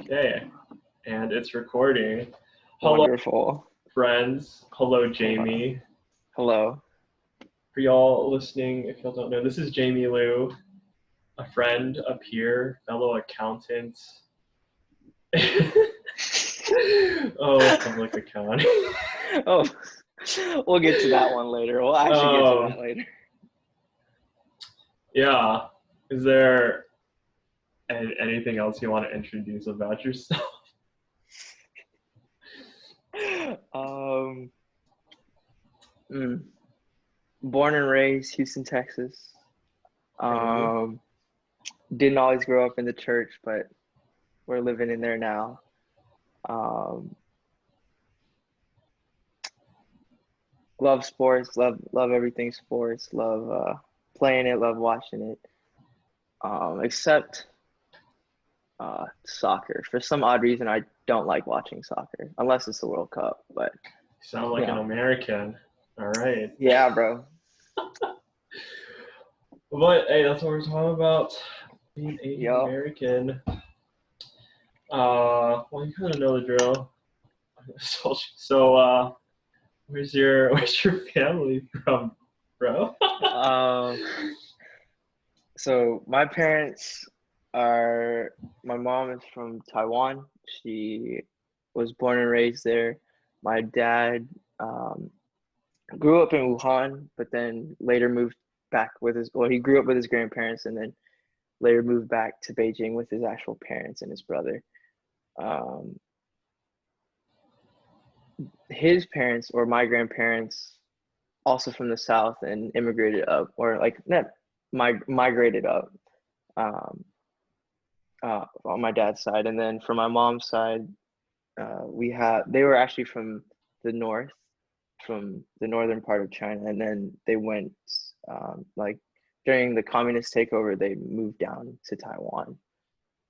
Okay, and it's recording. Hello, Wonderful. friends. Hello, Hello. Jamie. Hello. For y'all listening, if y'all don't know, this is Jamie Liu, a friend, a peer, fellow accountant. Oh, public accounting. Oh, we'll get to that one later. We'll actually get to that later. Yeah. Is there anything else you want to introduce about yourself? Um, Born and raised Houston, Texas. Okay. Didn't always grow up in the church, but we're living in there now. Love sports, love everything sports, love playing it, love watching it. Except soccer. For some odd reason, I don't like watching soccer unless it's the World Cup. But You sound like an American. All right. yeah, bro. But hey, that's what we're talking about. Being Asian Yo, American. Well, you kind of know the drill. So, where's your family from, bro? so my parents are. My mom is from Taiwan. She was born and raised there. My dad grew up in Wuhan, but then later moved back with his. Well, he grew up with his grandparents, and then later moved back to Beijing with his actual parents and his brother. Um, his parents or my grandparents also from the south and immigrated up, or like not migrated up, um, on my dad's side, and then for my mom's side, they were actually from the north, from the northern part of China, and then they went, like during the communist takeover, they moved down to Taiwan.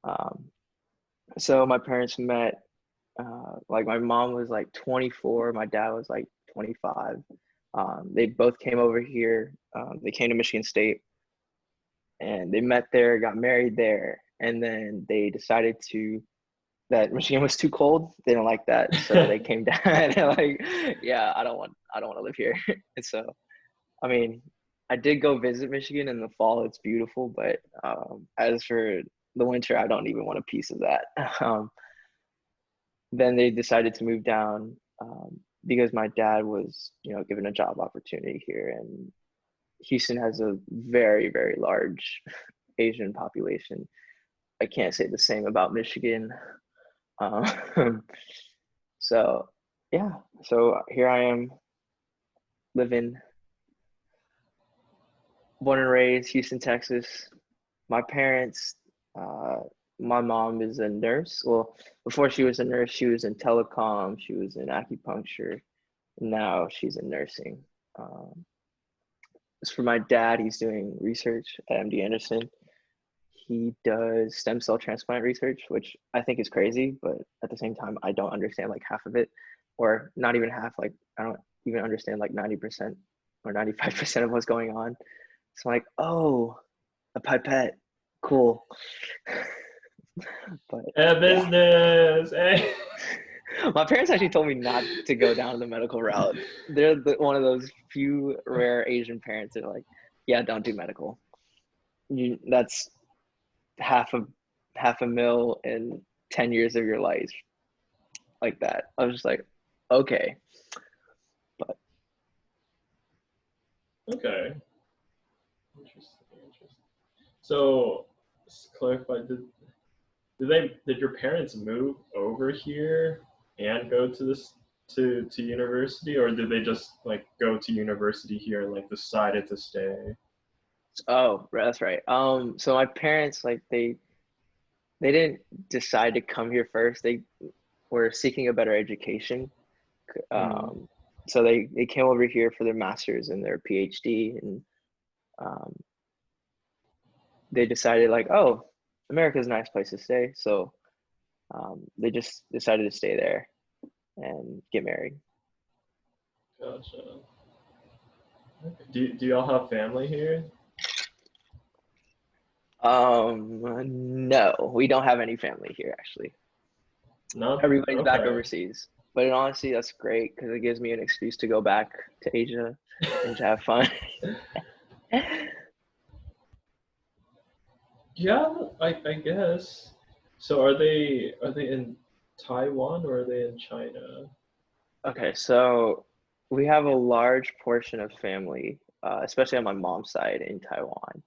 Um, so my parents met. Like my mom was like 24, my dad was like 25. They both came over here. They came to Michigan State and they met there, got married there, and then they decided that Michigan was too cold. They didn't like that, so they came down and they're like, yeah, I don't want to live here. And so, I mean, I did go visit Michigan in the fall. It's beautiful, but as for the winter, I don't even want a piece of that. Then they decided to move down, because my dad was, given a job opportunity here, and Houston has a very, very large Asian population. I can't say the same about Michigan. Um, so yeah, so here I am living, born and raised Houston, Texas. My parents, uh, my mom is a nurse. Well, before she was a nurse, she was in telecom, she was in acupuncture. Now she's in nursing. Um, as for my dad, he's doing research at MD Anderson. He does stem cell transplant research, which I think is crazy, but at the same time, I don't understand like half of it, or not even half. Like I don't even understand like 90% or 95% of what's going on. So I'm like, oh, a pipette, cool. But yeah, Business. Hey. my parents actually told me not to go down the medical route. They're one of those few rare Asian parents that are like, yeah, don't do medical. That's half a half a mil in 10 years of your life, like that. I was just like, okay. But Okay. Interesting. So, just clarify, did your parents move over here and go to this to university, or did they just like go to university here and like decided to stay? oh, that's right. So my parents, like, they didn't decide to come here first. They were seeking a better education. Mm. um so they came over here for their masters and their PhD, and um they decided like, oh, America's a nice place to stay, so they just decided to stay there and get married. Gotcha. Okay. Do y'all have family here? No, we don't have any family here actually. No? Everybody's back Okay. overseas. But honestly, that's great because it gives me an excuse to go back to Asia and to have fun. Yeah, I guess. So are they in Taiwan or are they in China? Okay, so we have a large portion of family, especially on my mom's side in Taiwan.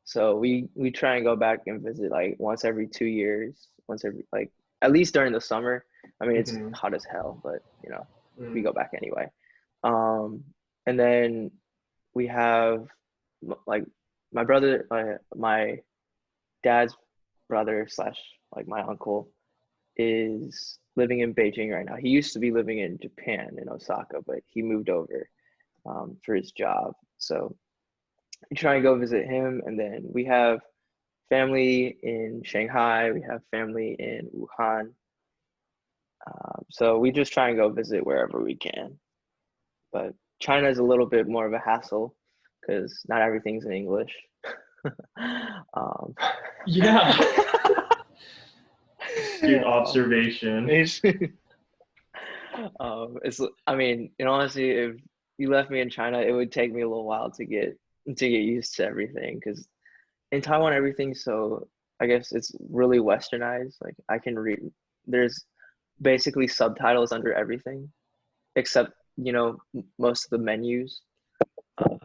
So we try and go back and visit like once every 2 years, once every like at least during the summer. I mean, it's Mm-hmm. hot as hell, but we Mm. go back anyway. Um, and then we have like my brother, my dad's brother slash like my uncle is living in Beijing right now. He used to be living in Japan in Osaka, but he moved over for his job. So we try and go visit him, and then we have family in Shanghai. We have family in Wuhan. So we just try and go visit wherever we can. But China is a little bit more of a hassle because not everything's in English. um, Yeah. Astute observation. I mean, in honesty, if you left me in China, it would take me a little while to get used to everything because in Taiwan everything's so I guess it's really westernized. Like I can read there's basically subtitles under everything except, most of the menus are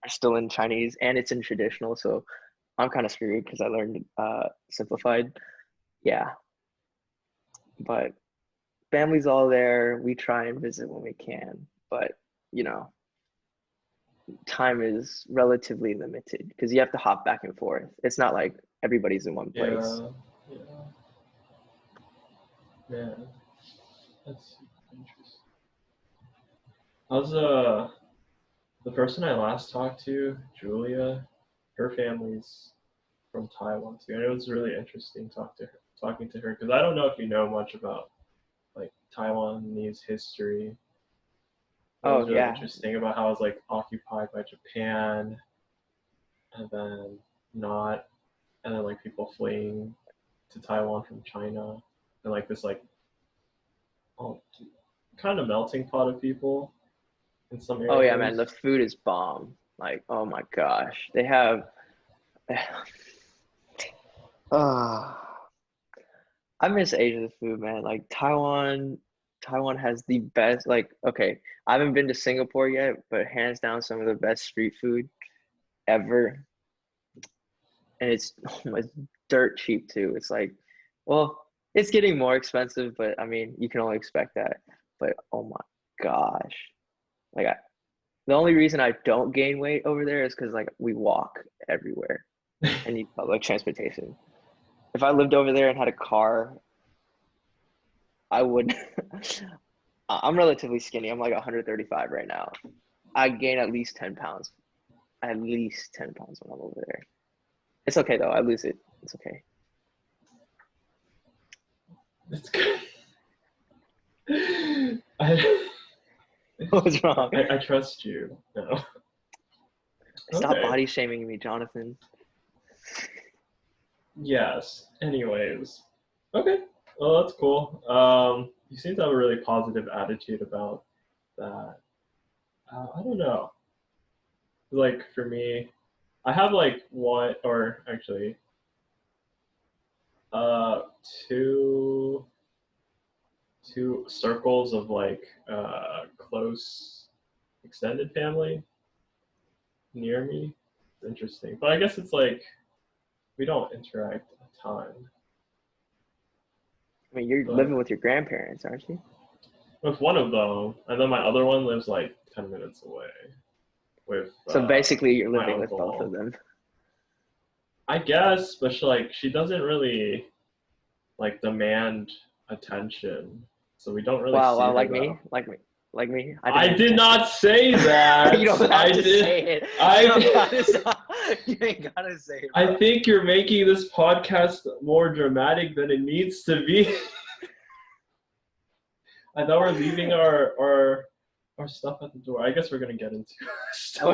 still in Chinese and it's in traditional, so I'm kind of screwed because I learned simplified. Yeah, but family's all there. We try and visit when we can, but you know, time is relatively limited because you have to hop back and forth. It's not like everybody's in one place. Yeah. Yeah. Man, that's interesting. How's the person I last talked to, Julia, her family's from Taiwan too. And it was really interesting talking to her because I don't know if you know much about like Taiwanese history. It Oh was really yeah. interesting about how it was like occupied by Japan and then not, and then like people fleeing to Taiwan from China and like this like all kind of melting pot of people in some Oh yeah, man. The areas. food is bomb. Like, oh my gosh, they have. Uh, I miss Asian food, man. Like Taiwan has the best. Like, okay, I haven't been to Singapore yet, but hands down, some of the best street food ever. And it's dirt cheap too. It's like, well, it's getting more expensive, but I mean, you can only expect that. But oh my gosh, like the only reason I don't gain weight over there is because like we walk everywhere and need public transportation. If I lived over there and had a car, I would. I'm relatively skinny. I'm like 135 right now. I gain at least 10 pounds. At least 10 pounds when I'm over there. It's okay though. I lose it. It's okay. It's good. I, What's wrong? I trust you. No. Stop Okay. body shaming me, Jonathan. Yes. Anyways. Okay. Well, that's cool. You seem to have a really positive attitude about that. I don't know. Like for me, I have like one or actually uh two two circles of like close extended family near me. It's interesting. But I guess it's like we don't interact a ton. I mean, you're living But with your grandparents, aren't you? with one of them, and then my other one lives like 10 minutes away with So basically, you're my living with both of uncle. them. I guess, but she doesn't really like demand attention, so we don't really Wow, see wow, her that. like me. I I demand did attention. not say that. You don't I have to did. say it. You don't I. gotta say, you ain't gotta say it, I bro. think you're making this podcast more dramatic than it needs to be. I thought we're leaving our stuff at the door. I guess we're gonna get into stuff.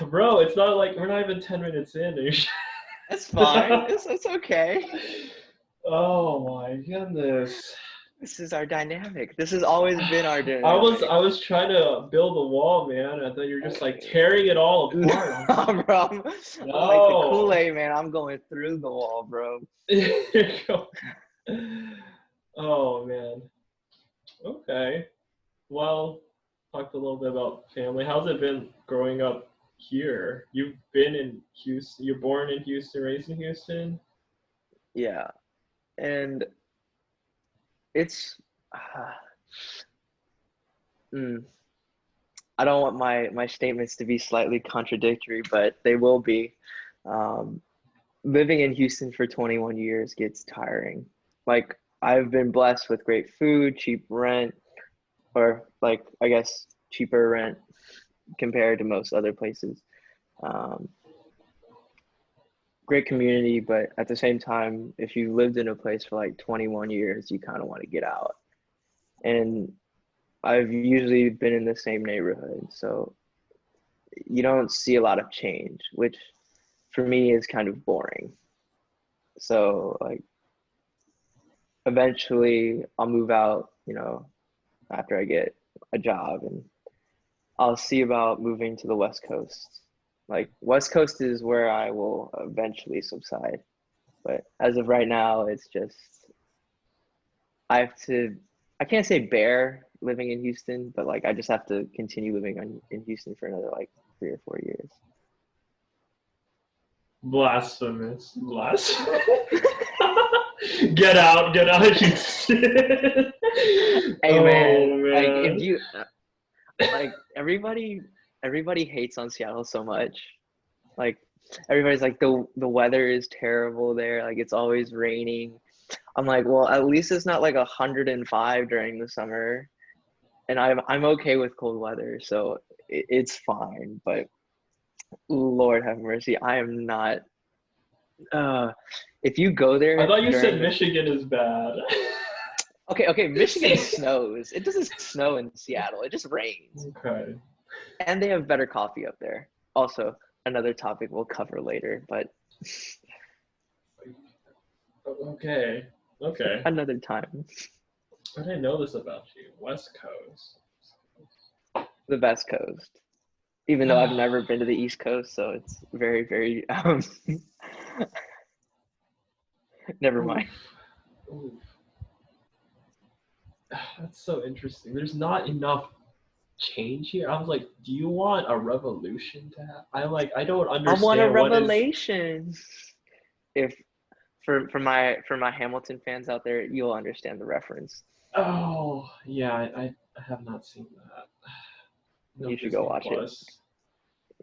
Bro, it's not like we're not even 10 minutes in. That's fine. It's okay. Oh my goodness. This is our dynamic. This has always been our I was dynamic. I was trying to build a wall, man. I thought you were just like tearing it all No, apart. I was like, bro. I'm like the no. Kool-Aid man. I'm going through the wall, bro. Oh man. Okay. Well, talked a little bit about family. How's it been growing up here? You've been in Houston. You're born in Houston, raised in Houston. Yeah, and it's. Uh, mm, I don't want my statements to be slightly contradictory, but they will be. Um, Living in Houston for 21 years gets tiring. Like I've been blessed with great food, cheap rent, or like I guess cheaper rent compared to most other places. Um, Great community, but at the same time, if you lived in a place for like 21 years, you kind of want to get out. And I've usually been in the same neighborhood, so you don't see a lot of change, which for me is kind of boring. So like eventually I'll move out, after I get a job, and I'll see about moving to the West Coast. Like West Coast is where I will eventually subside. But as of right now, it's just I have to I can't say bear living in Houston, but like I just have to continue living in Houston for another like 3 or 4 years. Blasphemous. Blasphemous. Get out, Houston. Hey man, Oh like if man. you like everybody hates on Seattle so much. Like everybody's like the weather is terrible there, like it's always raining. I'm like, well, at least it's not like 105 during the summer, and I'm okay with cold weather, so it's fine. But Lord have mercy, I am not. Uh, if you go I there thought you during said the Michigan is bad. okay, Michigan snows. It doesn't snow in Seattle. It just rains, Okay. and they have better coffee up there. Also, another topic we'll cover later, but Okay. Okay. another time. I didn't know this about you. West Coast. The best coast, even though I've never been to the East Coast, so it's very, very. Never Oof. mind. Oof. That's so interesting. There's not enough change here. I was like, do you want a revolution to happen? I don't I want a understand what is. revelation. If for my Hamilton fans out there, you'll understand the reference. Oh, yeah, I have not seen that. No You should go Disney watch it. Plus.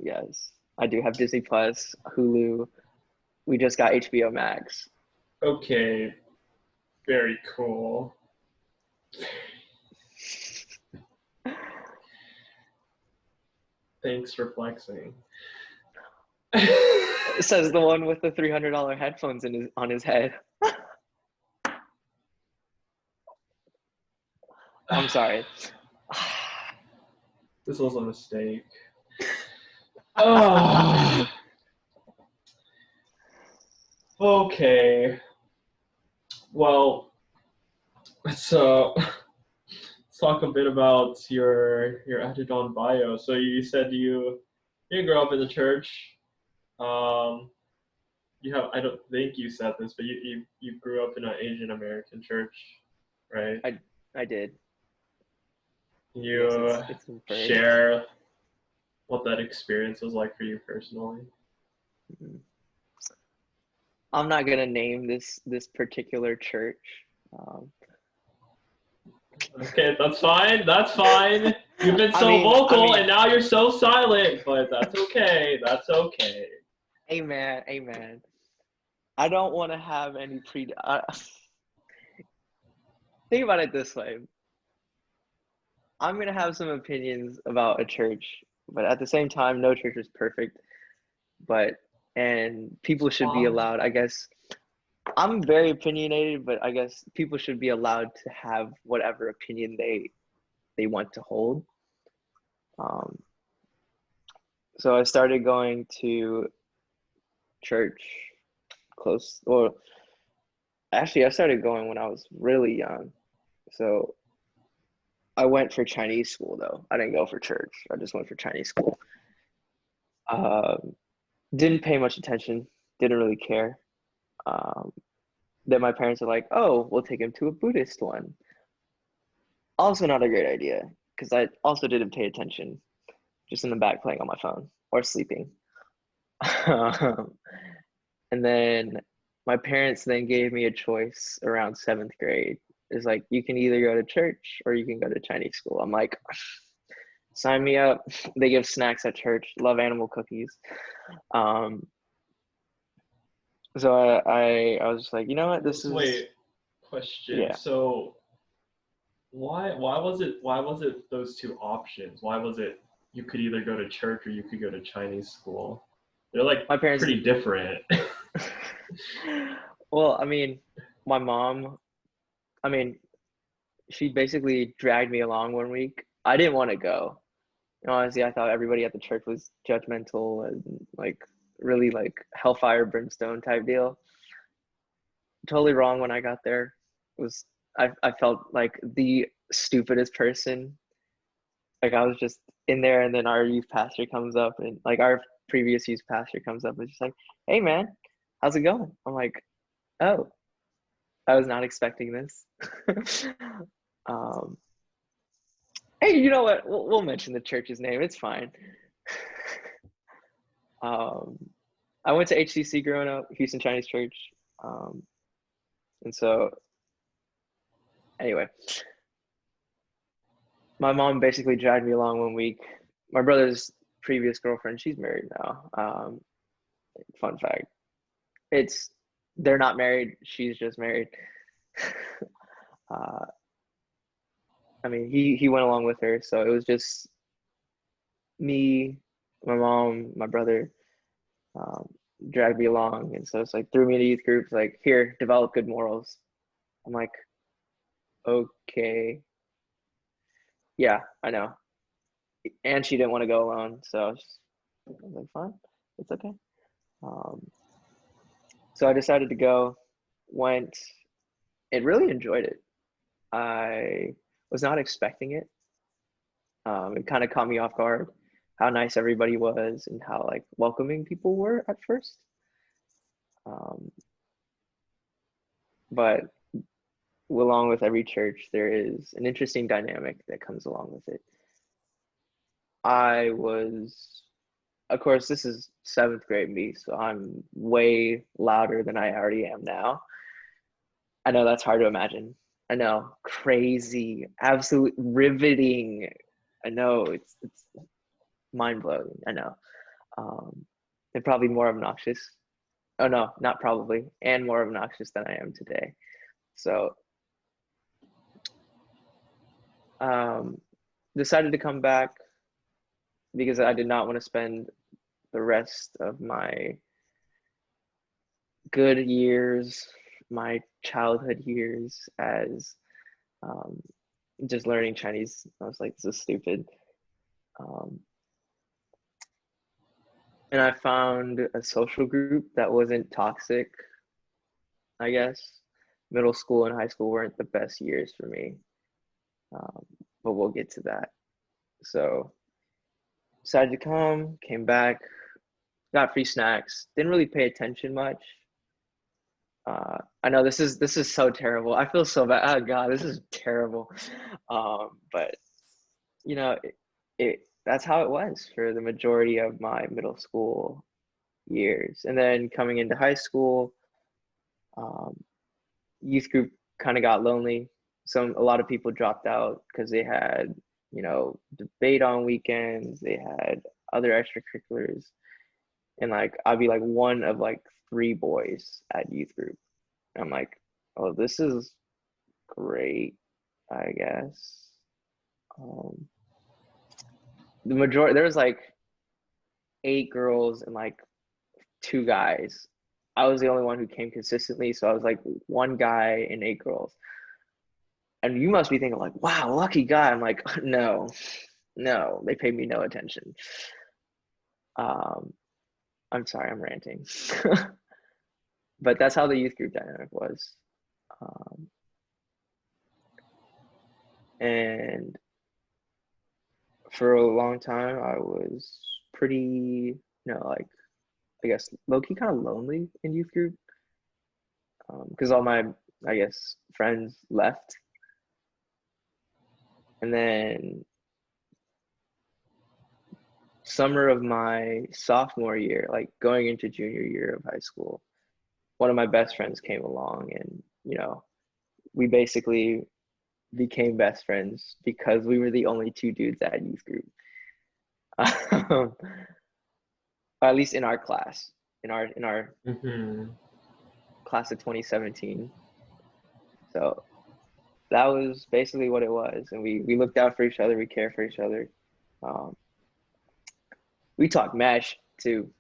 Yes, I do have Disney Plus, Hulu. We just got HBO Max. Okay, very cool. Thanks for flexing. Says the one with the $300 headphones on his head. I'm sorry. This was a mistake. Oh, okay. Well, let's talk a bit about your added on bio. So you said you didn't grow up in the church. Um, you have I don't think you said this, but you grew up in an Asian American church, right? I did. Can I guess you it's inferred. share what that experience was like for you personally? Mhm. I'm not gonna name this particular church. Um, Okay, that's fine. That's fine. You've been I so mean, I vocal and mean, now you're so silent, but that's okay. That's okay. amen, amen. I don't want to have any think about it this way. I'm gonna have some opinions about a church, but at the same time, no church is perfect. But and people should be Um, allowed. I guess I'm very opinionated, but I guess people should be allowed to have whatever opinion they want to hold. Um, so I started going to church close or Actually, I started going when I was really young. So I went for Chinese school though. I didn't go for church. I just went for Chinese school. Um, didn't pay much attention. Didn't really care. Um, then my parents were like, "Oh, we'll take him to a Buddhist one." Also, not a great idea because I also didn't pay attention. Just in the back playing on my phone or sleeping. And then my parents then gave me a choice around seventh grade. It's like you can either go to church or you can go to Chinese school. I'm like, sign me up. They give snacks at church. Love animal cookies. Um, so I was just like, you know what? This So is wait, question. yeah. So why was it those two options? Why was it you could either go to church or you could go to Chinese school? They're like My parents. pretty different. Well, I mean, my mom. I mean, she basically dragged me along one week. I didn't want to go. Honestly, I thought everybody at the church was judgmental and like really like hellfire brimstone type deal. Totally wrong when I got there. It was I felt like the stupidest person. Like I was just in there and then our youth pastor comes up and like our previous youth pastor comes up and just like, "Hey man, how's it going?" I'm like, "Oh, I was not expecting this." um, hey, you know what? We'll mention the church's name. It's fine. Um, I went to HCC growing up, Houston Chinese Church. Um, and so, anyway, my mom basically dragged me along one week. My brother's previous girlfriend, she's married now. Fun fact. It's they're not married. She's just married. uh, I mean, he went along with her, so it was just me, my mom, my brother, um, dragged me along, and so it's like threw me into youth groups. Like, here, develop good morals. I'm like, okay, yeah, I know. And she didn't want to go alone, so I was like, fine, it's okay. Um, so I decided to go. Went and really enjoyed it. I was not expecting it. It kind of caught me off guard how nice everybody was and how like welcoming people were at first. Um, but along with every church, there is an interesting dynamic that comes along with it. I was, of course, this is seventh grade me, so I'm way louder than I already am now. I know that's hard to imagine. I know, crazy, absolute riveting. I know it's mind blowing. I know, and probably more obnoxious. Oh no, not probably, and more obnoxious than I am today. So, um, decided to come back because I did not want to spend the rest of my good years, my childhood years, as um, just learning Chinese. I was like, this is stupid. Um, and I found a social group that wasn't toxic, I guess. Middle school and high school weren't the best years for me, um, but we'll get to that. So decided to came back, got free snacks, didn't really pay attention much. I know this is so terrible. I feel so bad. Oh God, this is terrible. But you know, it that's how it was for the majority of my middle school years, and then coming into high school, um, youth group kind of got lonely. A lot of people dropped out because they had debate on weekends. They had other extracurriculars, and like I'd be like one of like three boys at youth group. I'm like, oh, this is great, I guess. Um, the majority there was like eight girls and like two guys. I was the only one who came consistently, so I was like one guy and eight girls. And you must be thinking like, wow, lucky guy. I'm like, no, no, they paid me no attention. Um, I'm sorry, I'm ranting, but that's how the youth group dynamic was. Um, and for a long time, I was pretty, like, I guess, low-key kind of lonely in youth group, because all my, I guess, friends left. And then summer of my sophomore year, like going into junior year of high school, one of my best friends came along, and we basically became best friends because we were the only two dudes at youth group. At least in our class, in our class of 2017. So that was basically what it was, and we looked out for each other, we cared for each other. We talked mesh too.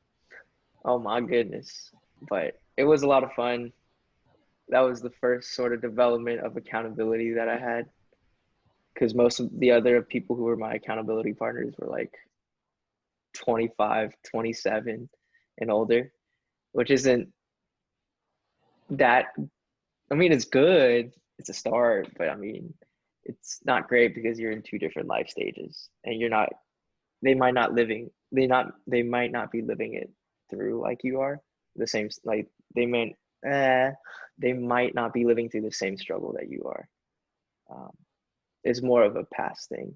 Oh my goodness. But it was a lot of fun. That was the first sort of development of accountability that I had, because most of the other people who were my accountability partners were like 25, 27 and older, which isn't that, I mean, it's good. It's a start, but I mean, it's not great because you're in two different life stages, and they might not be living it through like you are. The same, like they might not be living through the same struggle that you are. It's more of a past thing.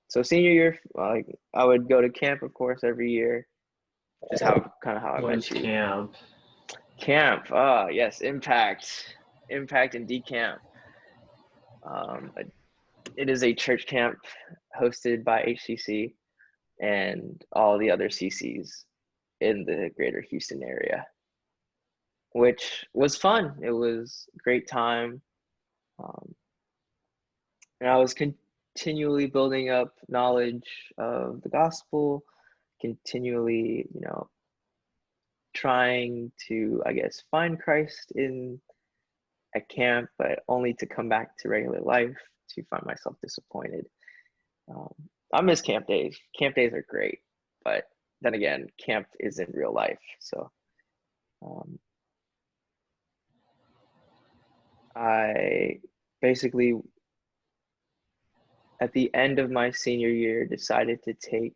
So senior year, like I would go to camp, of course, every year. Just how I What is met you. camp? Camp, yes, Impact and Decamp. It is a church camp hosted by HCC and all the other CCs in the greater Houston area, which was fun. It was a great time. And I was continually building up knowledge of the gospel, continually, trying to, I guess, find Christ in a camp, but only to come back to regular life to find myself disappointed. I miss camp days. Camp days are great, but then again, camp isn't real life. So I basically, at the end of my senior year, decided to take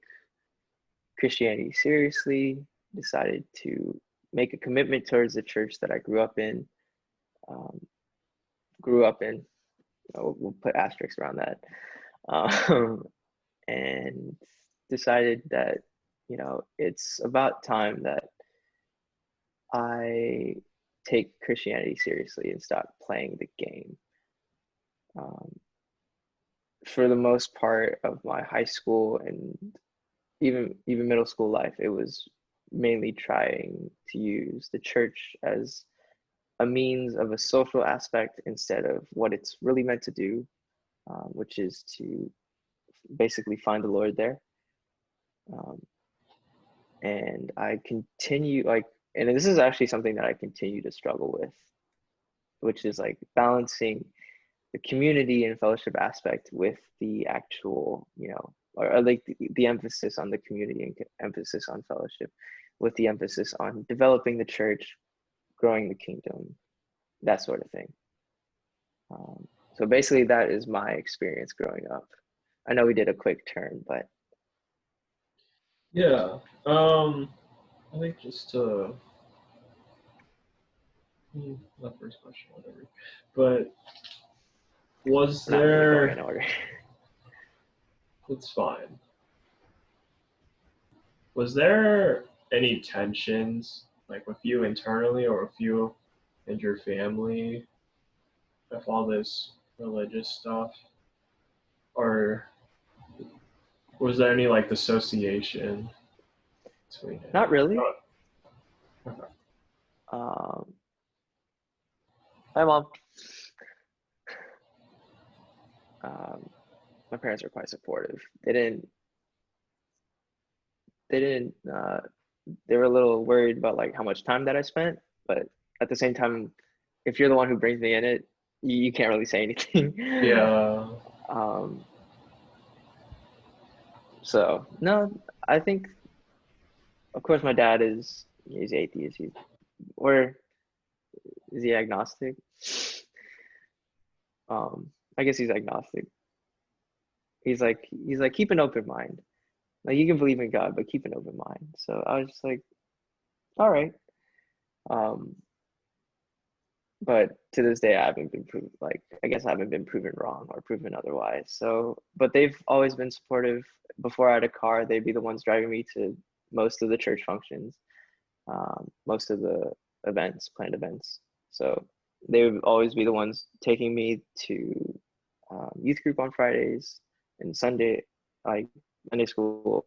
Christianity seriously, decided to make a commitment towards the church that I grew up in. We'll put asterisks around that. And decided that, it's about time that I take Christianity seriously and stop playing the game. For the most part of my high school and even middle school life, it was mainly trying to use the church as a means of a social aspect instead of what it's really meant to do, which is to basically find the Lord there. And I continue, and this is actually something that I continue to struggle with, which is like balancing the community and fellowship aspect with the actual, or like the emphasis on the community and emphasis on fellowship, with the emphasis on developing the church, growing the kingdom, that sort of thing. So basically that is my experience growing up. I know we did a quick turn, but Yeah. I think just not first question, whatever. But was we're not really going there? in order. It's fine. Was there any tensions, like with you internally or with you and your family, with all this religious stuff, or was there any like dissociation between it? Not really. Oh, okay. Hi, Mom. My parents were quite supportive. They were a little worried about like how much time that I spent, but at the same time, if you're the one who brings me in it, you can't really say anything. Yeah. So no, I think, of course, my dad he's atheist. We're Is he agnostic? I guess he's agnostic. He's like keep an open mind. Like you can believe in God, but keep an open mind. So I was just like, all right. Um, but to this day, I haven't been proved like I guess I haven't been proven wrong or proven otherwise. So, but they've always been supportive. Before I had a car, they'd be the ones driving me to most of the church functions, most of the planned events. So they would always be the ones taking me to youth group on Fridays and like Sunday school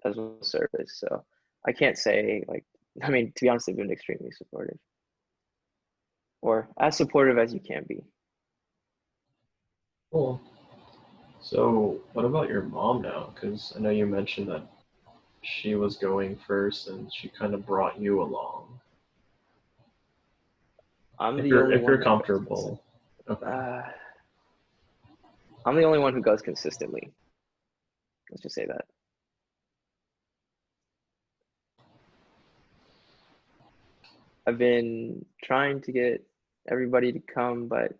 as well as service. So I can't say like, I mean, to be honest, they've been extremely supportive, or as supportive as you can be. Cool. So, what about your mom now? Because I know you mentioned that she was going first and she kind of brought you along. I'm If the you're only if you're one that comfortable. Okay. I'm the only one who goes consistently. Let's just say that. I've been trying to get everybody to come, but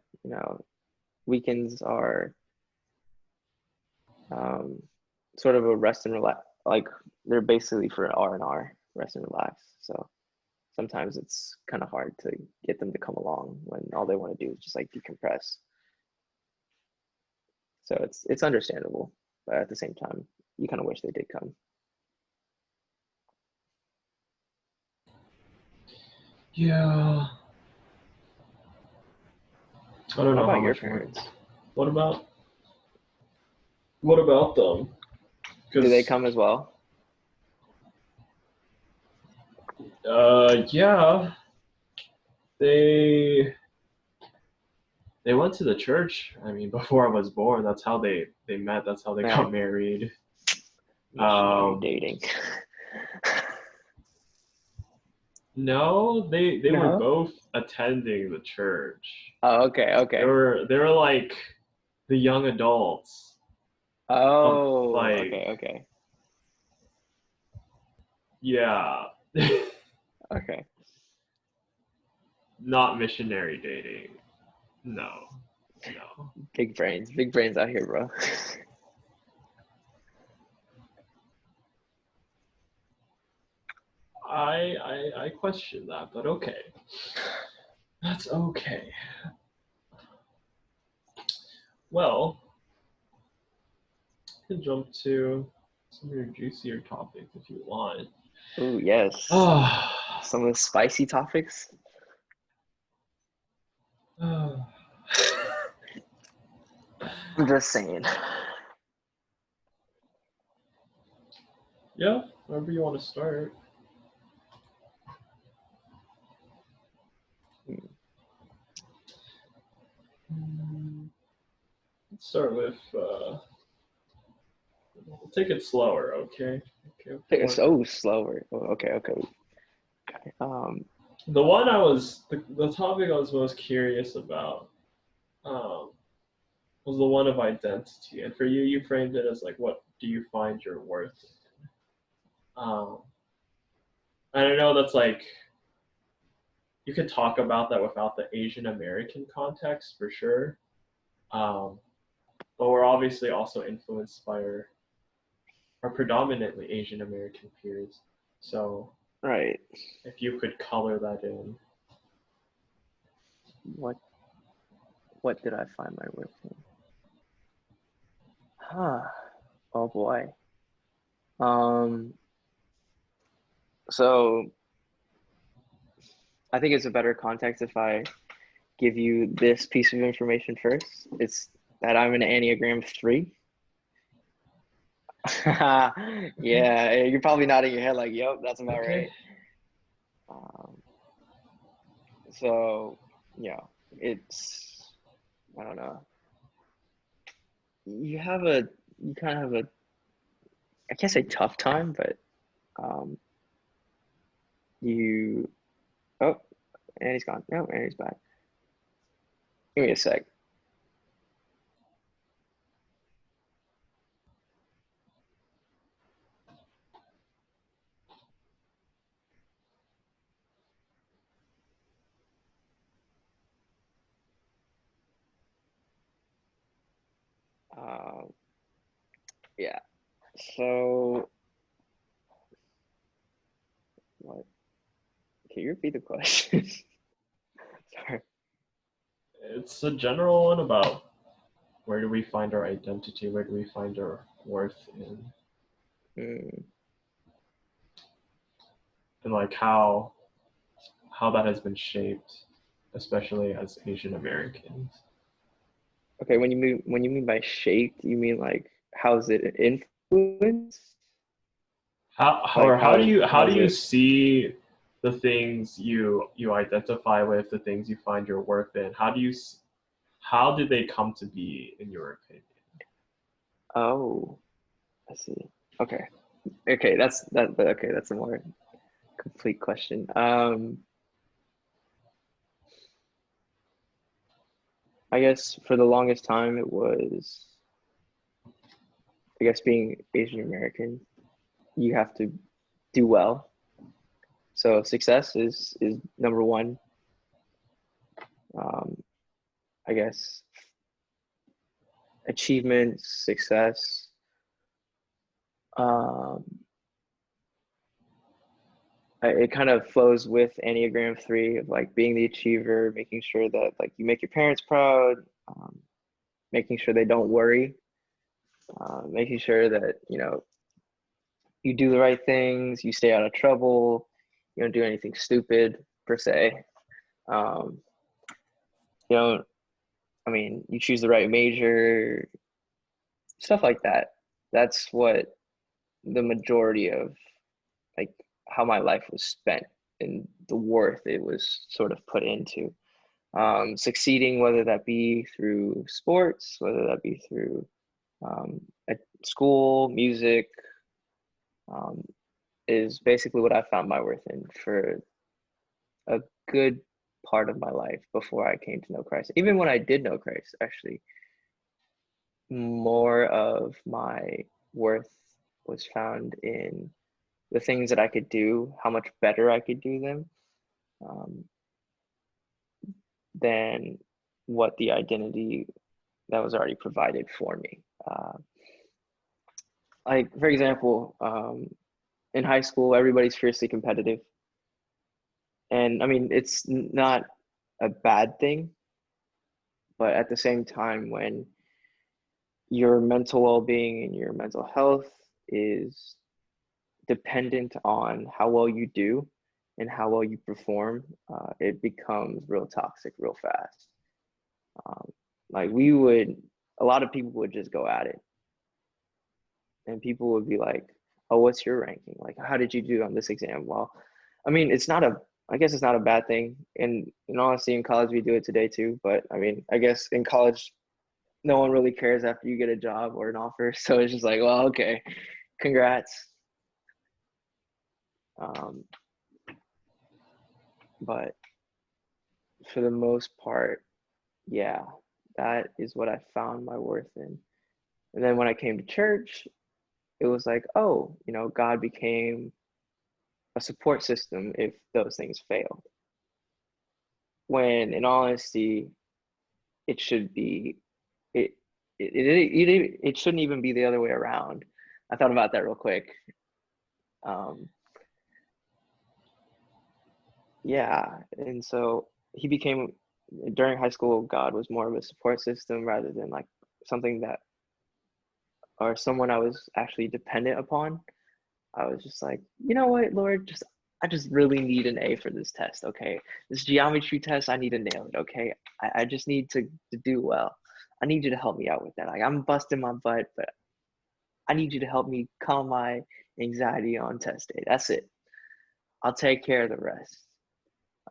weekends are sort of a rest and relax. Like they're basically for R&R, rest and relax. So sometimes it's kind of hard to get them to come along when all they want to do is just like decompress. So it's understandable, but at the same time, you kind of wish they did come. Yeah. I don't What know how about your much more. parents? What about them? Do they Because come as well? yeah, they went to the church. I mean, before I was born, that's how they met. That's how they got Man, married. missionary dating. No, they were No? both attending the church. Oh, okay, They okay. were like the young adults of Oh, like okay, okay, yeah, okay. not missionary dating. No, no. Big brains out here, bro. I question that, but okay. That's okay. Well, we can jump to some of your juicier topics if you want. Oh, yes. Ah, Some of the spicy topics. ah. I'm just saying. Yeah, wherever you want to start. Let's start with we'll take it slower, okay? Okay, It's okay. so slower. Oh, okay, okay. The topic I was most curious about um, was the one of identity, and for you, you framed it as like, what do you find your worth in? And I know that's like you could talk about that without the Asian American context for sure, um, but we're obviously also influenced by our predominantly Asian American peers. So right. if you could color that in. What what did I find my worth in? Huh. Oh boy. Um, so I think it's a better context if I give you this piece of information first. It's that I'm an Enneagram 3. Okay. Yeah, you're probably nodding your head like, yep, that's about Okay. right. Um, so yeah, it's I don't know. You kind of have a I can't say tough time, but um, you oh, and he's gone. No, and he's back. Give me a sec. Um, yeah. So, what? Can you repeat the question? Sorry. It's a general one about where do we find our identity, where do we find our worth in, Mm. and like how that has been shaped, especially as Asian Americans. Okay, when you mean by shaped, you mean like how's it influenced? Like How do how's you it? see the things you identify with, the things you find your worth in? How did they come to be in your opinion? Oh, I see. Okay. Okay, okay, that's a more complete question. I guess for the longest time it was, I guess being Asian American, you have to do well. So success is number one. Um, I guess achievements, success. Um, it kind of flows with Enneagram 3 of like being the achiever, making sure that like you make your parents proud, um, making sure they don't worry, making sure that you do the right things, you stay out of trouble, you don't do anything stupid per se. Um, you don't, I mean, you choose the right major, stuff like that. That's what the majority of like how my life was spent and the worth it was sort of put into. Succeeding, whether that be through sports, whether that be through um, at school, music, um, is basically what I found my worth in for a good part of my life before I came to know Christ. Even when I did know Christ, actually, more of my worth was found in the things that I could do, how much better I could do them, um, than what the identity that was already provided for me. Like, for example, in high school, everybody's fiercely competitive. And I mean, it's not a bad thing, but at the same time, when your mental well-being and your mental health is dependent on how well you do and how well you perform, it becomes real toxic real fast. Um, like a lot of people would just go at it, and people would be like, "Oh, what's your ranking? Like, how did you do on this exam?" Well, I mean, I guess it's not a bad thing. And in honesty, in college we do it today too. But I mean, I guess in college no one really cares after you get a job or an offer. So it's just like, well, okay, congrats. Um, but for the most part, yeah, that is what I found my worth in. And then when I came to church, it was like, oh, God became a support system if those things failed. When in all honesty, it should be, it, it shouldn't even be the other way around. I thought about that real quick. Um, yeah, and so he became during high school. God was more of a support system rather than like something that or someone I was actually dependent upon. I was just like, you know what, Lord, I just really need an A for this test. Okay, this geometry test, I need to nail it. Okay, I just need to do well. I need you to help me out with that. Like I'm busting my butt, but I need you to help me calm my anxiety on test day. That's it. I'll take care of the rest.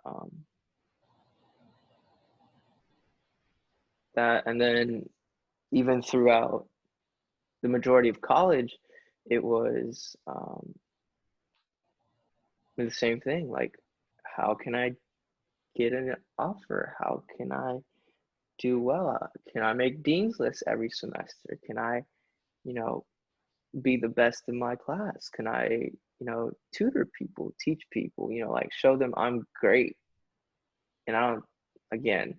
Um, that and then even throughout the majority of college, it was the same thing. Like, how can I get an offer? How can I do well? Can I make dean's list every semester? Can I, you know, be the best in my class? Can I, tutor people, teach people, like show them I'm great? And I don't, again,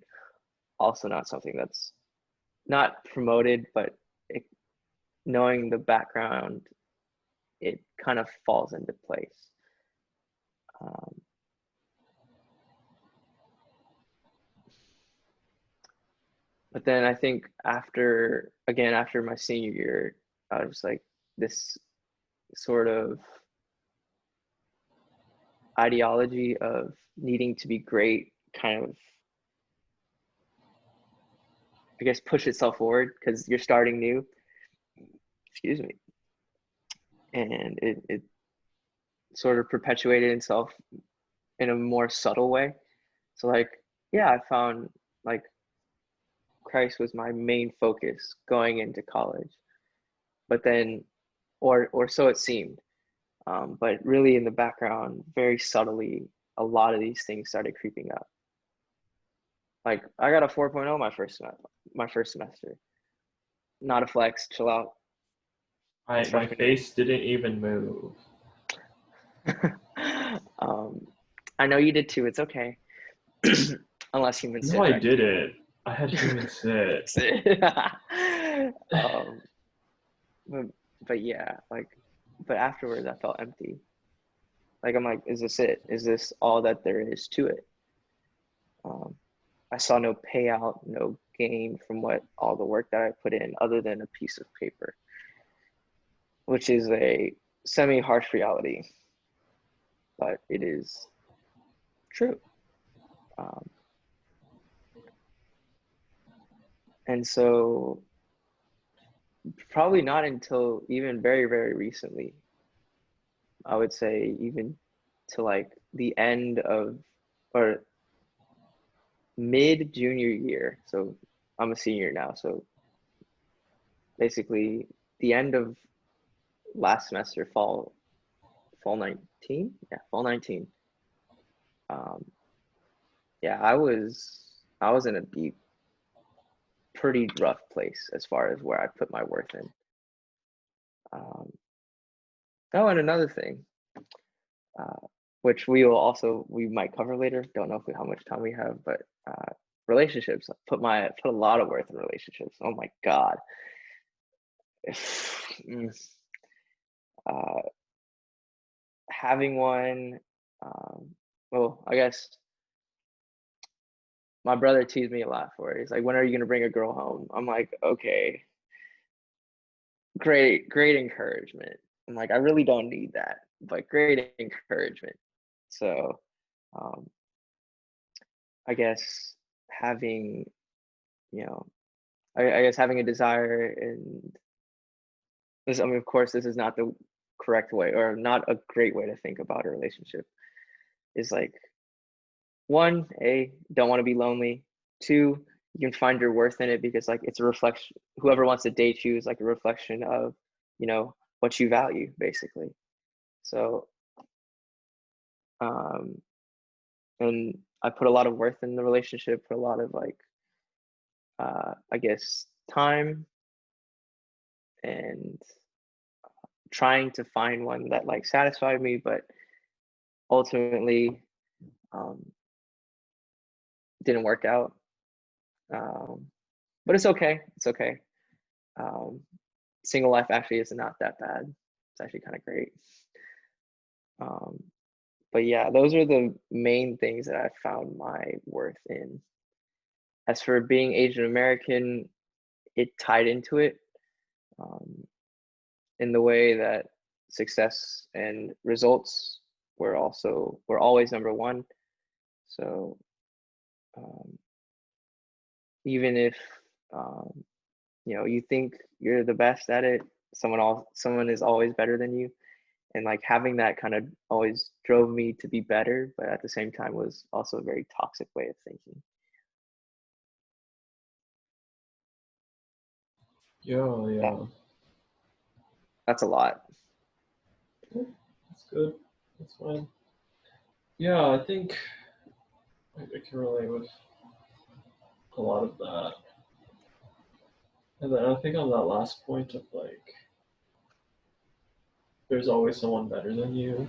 also not something that's not promoted, but knowing the background, it kind of falls into place. But then I think after my senior year, I was like, this sort of ideology of needing to be great kind of, I guess, push itself forward because you're starting new. Excuse me. And it sort of perpetuated itself in a more subtle way. So like, yeah, I found like Christ was my main focus going into college, but then, or so it seemed. But really in the background, very subtly, a lot of these things started creeping up. Like I got a 4.0 my first semester. Not a flex, chill out. My face didn't even move. I know you did too. It's okay. Unless humans sit. No, I did it. I had human sit. But yeah, like, but afterwards I felt empty. Like I'm like, is this it? Is this all that there is to it? I saw no payout, no gain from all the work that I put in, other than a piece of paper, which is a semi-harsh reality, but it is true. And so probably not until even very, very recently, I would say even to like the end of, or mid junior year. So I'm a senior now. So basically the end of last semester, fall 19. Yeah, fall 19. Yeah, I was in a pretty rough place as far as where I put my worth in. Oh, and another thing, which we might cover later. Don't know how much time we have, but relationships. Put a lot of worth in relationships. Oh my God. Having one, well, I guess my brother teased me a lot for it. He's like, when are you going to bring a girl home? I'm like, okay, great encouragement. I'm like, I really don't need that, but great encouragement. So I guess having, I guess having a desire, and this, I mean, of course, this is not the correct way or not a great way to think about a relationship, is like, one, don't want to be lonely. Two, you can find your worth in it because like it's a reflection, whoever wants to date you is like a reflection of, what you value basically. So, and I put a lot of worth in the relationship, put a lot of like, I guess time and trying to find one that like satisfied me, but ultimately didn't work out. But it's okay. It's okay. Single life actually is not that bad. It's actually kind of great. But yeah, those are the main things that I found my worth in. As for being Asian American, it tied into it in the way that success and results were always number one. So even if you think you're the best at it, someone is always better than you, and like having that kind of always drove me to be better, but at the same time was also a very toxic way of thinking. Yeah. That's a lot. That's good. That's fine. Yeah, I think I can relate with a lot of that. And then I think on that last point of like, there's always someone better than you.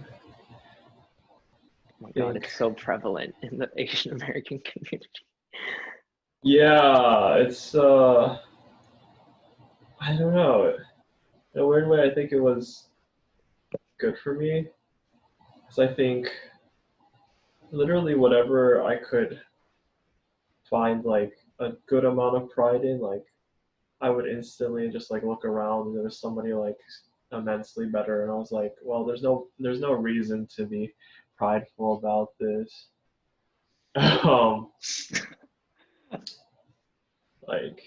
Oh my God, it's so prevalent in the Asian American community. Yeah, it's I don't know. In a weird way, I think it was good for me. Because I think literally whatever I could find like a good amount of pride in, like I would instantly just like look around and there was somebody like immensely better, and I was like, well, there's no reason to be prideful about this. um, like,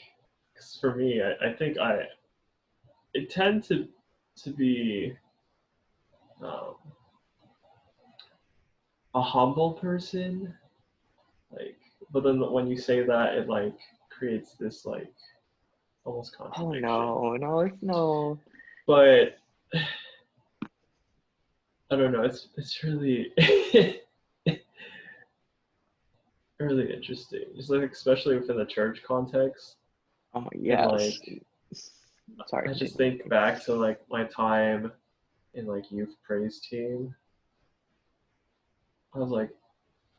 'cause for me, I think I tend to be um, a humble person, like, but then when you say that, it like creates this like almost Oh contradiction. no, no, it's no. But I don't know. It's really really interesting. Just like especially within the church context, Oh my and yes. like Sorry, I just continue. think back to like my time in like youth praise team. I was like,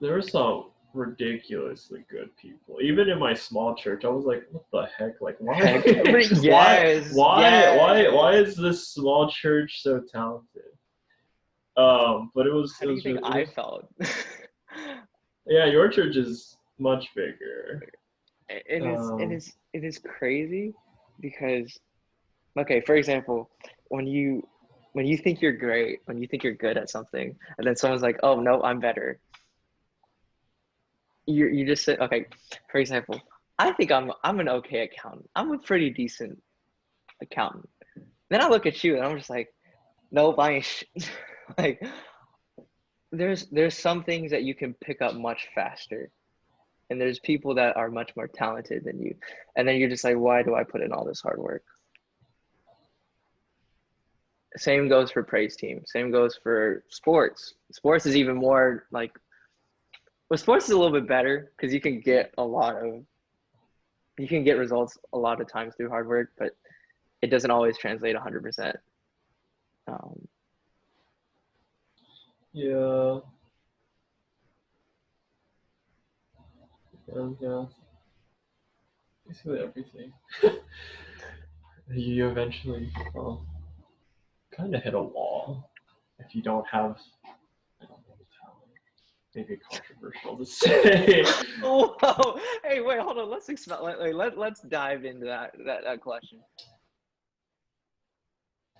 there were some ridiculously good people. Even in my small church, I was like, what the heck? Like, why, Heck, why, yes, why yes. is this small church so talented? But it was How it do you was think really it I was felt? yeah. Your church is much bigger. Um, It is crazy because okay, for example, when you when you think you're great, when you think you're good at something, and then someone's like, "Oh no, I'm better," you just say, "Okay." For example, I think I'm an okay accountant. I'm a pretty decent accountant. Then I look at you and I'm just like, "Nope, I ain't." Like, there's some things that you can pick up much faster, and there's people that are much more talented than you, and then you're just like, "Why do I put in all this hard work?" Same goes for praise team. Same goes for sports. Sports is even more like, well, sports is a little bit better because you can get results a lot of times through hard work, but it doesn't always translate 100%. Um, yeah, yeah. Basically everything. You eventually kind of hit a wall if you don't have, I don't know, talent. Maybe controversial to say. oh, hey, wait, hold on. Let's dive into that question.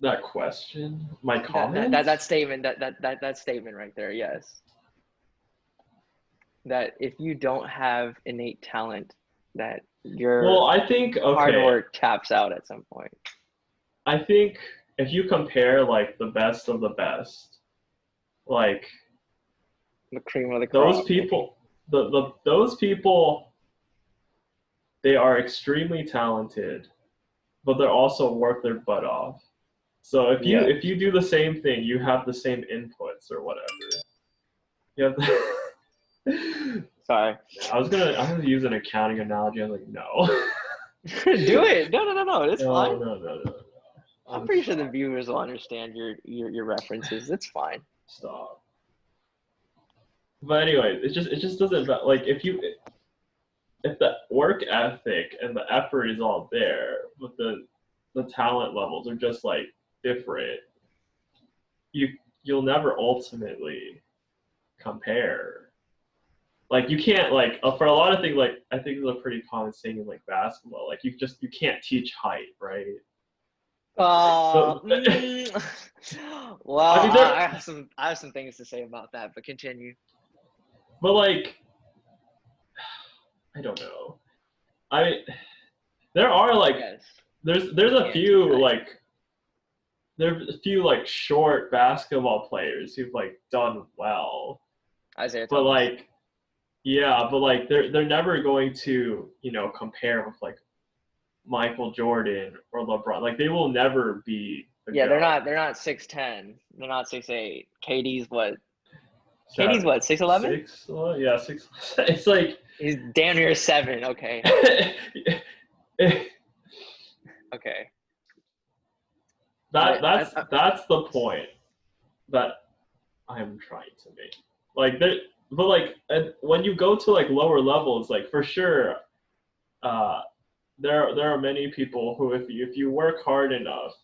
That question, my That comments. statement that statement right there. Yes, that if you don't have innate talent, that Well, your I think hard okay. work taps out at some point. I think if you compare like the best of the best, like The cream of the those crop. people, the those people, they are extremely talented, but they're also work their butt off. So if Yes. you do the same thing, you have the same inputs or whatever. You have Sorry. I was gonna use an accounting analogy. I was like, no. Do it. No. It's fine. No. I'm I'll pretty sure the stop. viewers will understand your references. It's fine. Stop. But anyway, it just doesn't like if the work ethic and the effort is all there, but the talent levels are just like different, you you'll never ultimately compare. Like you can't like for a lot of things, like I think it's a pretty common saying in like basketball, like you can't teach height, right? Like Uh, the mm, I well, mean there I have some things to say about that, but continue. but like I don't know. I there are like Yes, there's you a can teach few height. like there's a few like short basketball players who've like done well, Isaiah but Thomas. like yeah, but like they're never going to compare with like Michael Jordan or LeBron. Like they will never be the Yeah, GOAT. they're not 6'10". They're not 6'8". KD's what? KD's Seven, what? 6'11". six, yeah, six. It's like He's damn near 7. Okay, that okay. But that's the point that I'm trying to make. Like that, but like when you go to like lower levels, like for sure, uh, there are many people who, if you work hard enough,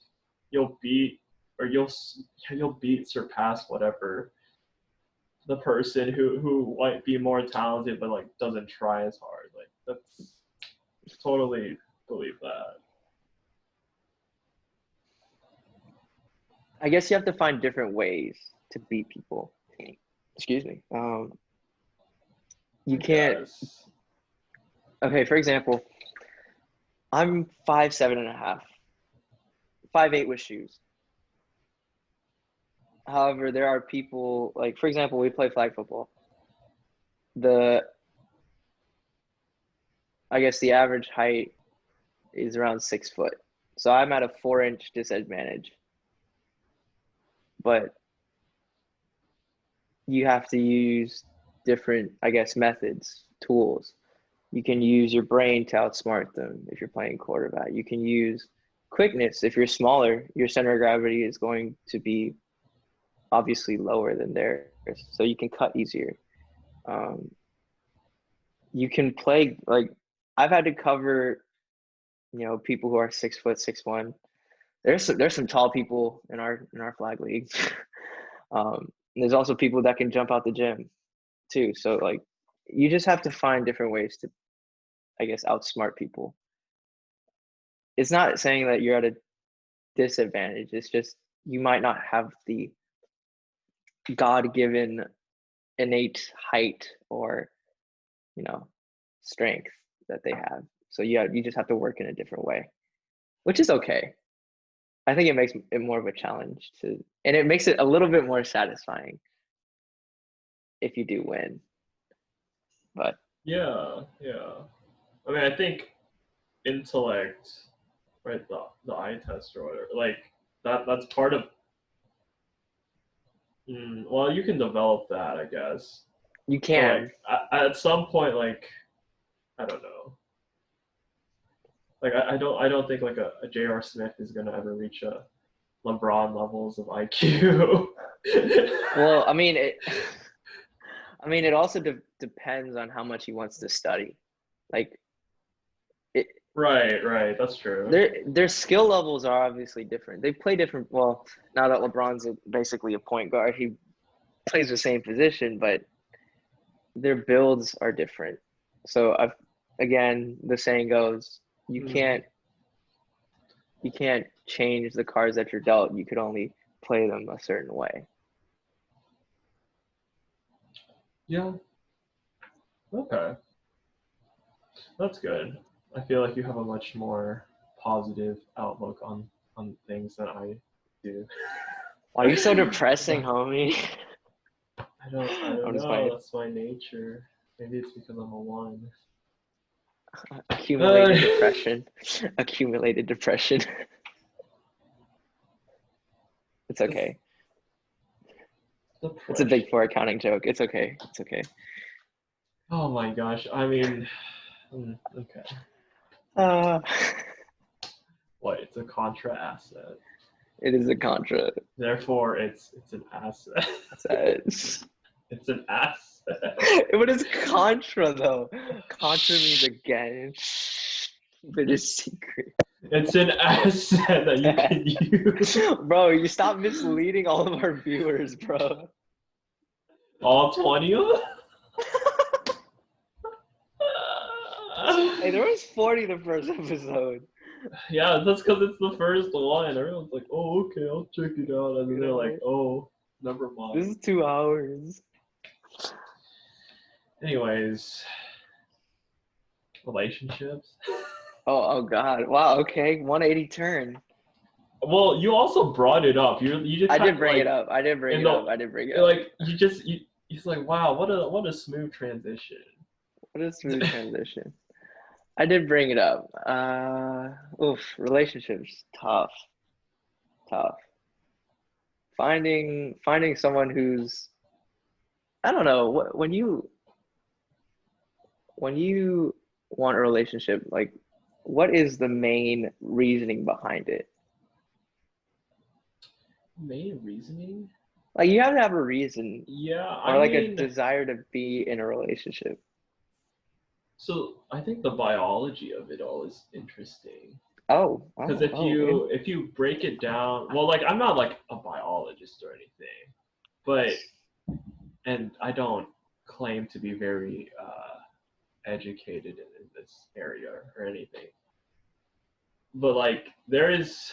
you'll beat or you'll beat surpass whatever the person who might be more talented but like doesn't try as hard. Like that's totally believe that. I guess you have to find different ways to beat people. Excuse me. You can't. Yes. Okay, for example, I'm 5'7.5", 5'8" with shoes. However, there are people like, for example, we play flag football. I guess the average height is around 6 foot, so I'm at a 4-inch disadvantage. But you have to use different, I guess, methods, tools. You can use your brain to outsmart them if you're playing quarterback. You can use quickness. If you're smaller, your center of gravity is going to be obviously lower than theirs, so you can cut easier. You can play, like, I've had to cover, people who are 6 foot, 6'1". There's some tall people in our flag league. There's also people that can jump out the gym too. So like, you just have to find different ways to, I guess, outsmart people. It's not saying that you're at a disadvantage. It's just you might not have the God-given innate height or, strength that they have. So you just have to work in a different way, which is okay. I think it makes it more of a challenge and it makes it a little bit more satisfying if you do win. But Yeah. I mean, I think intellect, right? The eye test or whatever, like that's part of. Well, you can develop that, I guess. you But can. like at some point, like I don't know. Like I don't think like a J.R. Smith is gonna ever reach a LeBron levels of IQ. Well, I mean, it also depends on how much he wants to study. Like, it, right. That's true. their skill levels are obviously different. They play different. Well, now that LeBron's basically a point guard, he plays the same position, but their builds are different. So again, the saying goes, you can't change the cards that you're dealt. You could only play them a certain way. Yeah. Okay. That's good. I feel like you have a much more positive outlook on things than I do. Why are you so depressing, homie? I don't I'm just know. playing. That's my nature. Maybe it's because I'm a one. Accumulated depression. Accumulated depression. It's okay. It's a big 4 accounting joke. It's okay. It's okay. Oh my gosh. I mean, okay. What? It's a contra asset. It is a contra. Therefore, it's an asset. It's It's an asset. what is contra though? Contra means again. But it's secret. It's an asset that you can use. Bro, you stop misleading all of our viewers, bro. All 20 of them? Hey, there was 40 the first episode. Yeah, that's because it's the first one. Everyone's like, oh, okay, I'll check it out. And then they're like, oh, never mind. This is 2 hours. Anyways, relationships. Oh God. Wow, okay. 180 turn. Well, you also brought it up. You just I did bring it up. Like he's like, wow, what a smooth transition. What a smooth transition. I did bring it up. Relationships, tough. Finding someone who's, I don't know, when you want a relationship, like, what is the main reasoning behind it? Main reasoning? Like, you have to have a reason. Yeah, or like a desire to be in a relationship. So I think the biology of it all is interesting. Oh, Because oh, oh. if you break it down, well, like I'm not like a biologist or anything, but and I don't claim to be very educated in this area or anything. But like there's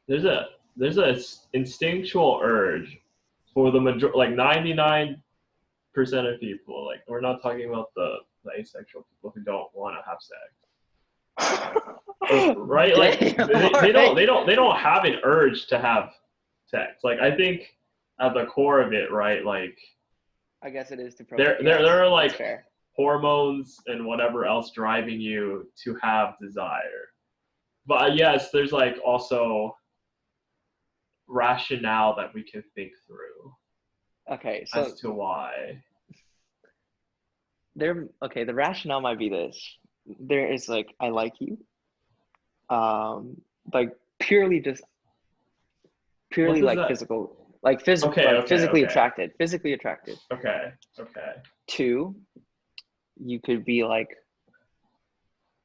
a there's a instinctual urge for the major like 99% of people. Like we're not talking about the asexual people who don't want to have sex. Right? Like Damn, they don't have an urge to have sex. Like I think at the core of it, right? Like I guess it is to there procreate. there Yes, there are that's like fair. hormones and whatever else driving you to have desire. But yes, there's like also rationale that we can think through Okay, so as to why. the rationale might be this. There is like I like you. Like What purely does like that? physical, Okay, like okay, physically okay, attracted, physically attracted. okay, okay. Two, you could be like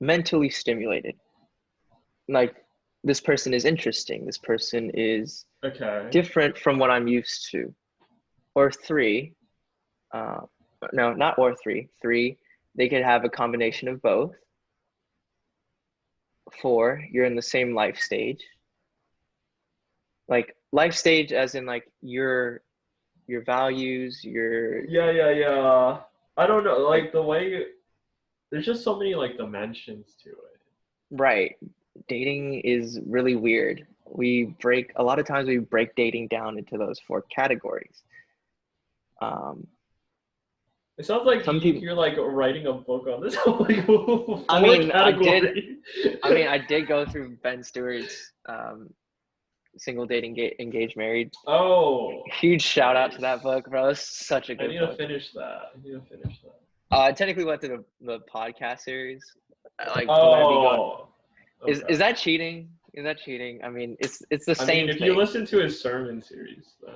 mentally stimulated. Like this person is interesting. This person is Okay. different from what I'm used to. Or three, uh, no, not or three. Three, they could have a combination of both. Four, you're in the same life stage. Like life stage as in like your values, your Yeah, yeah, yeah. I don't know, like like the way there's just so many like dimensions to it. right. Dating is really weird. A lot of times we break dating down into those four categories. Um, It sounds like some people, you're like writing a book on this. Like I four mean, category. I did go through Ben Stewart's single dating engaged married. Oh, Huge shout out to that nice. book, bro. It's such a I good need to book. finish that. I need to finish that. I technically went through the podcast series. Like the way I be going. Oh, Is okay. that cheating? Is that cheating? I mean, it's the I mean, same if you thing. listen to his sermon series, then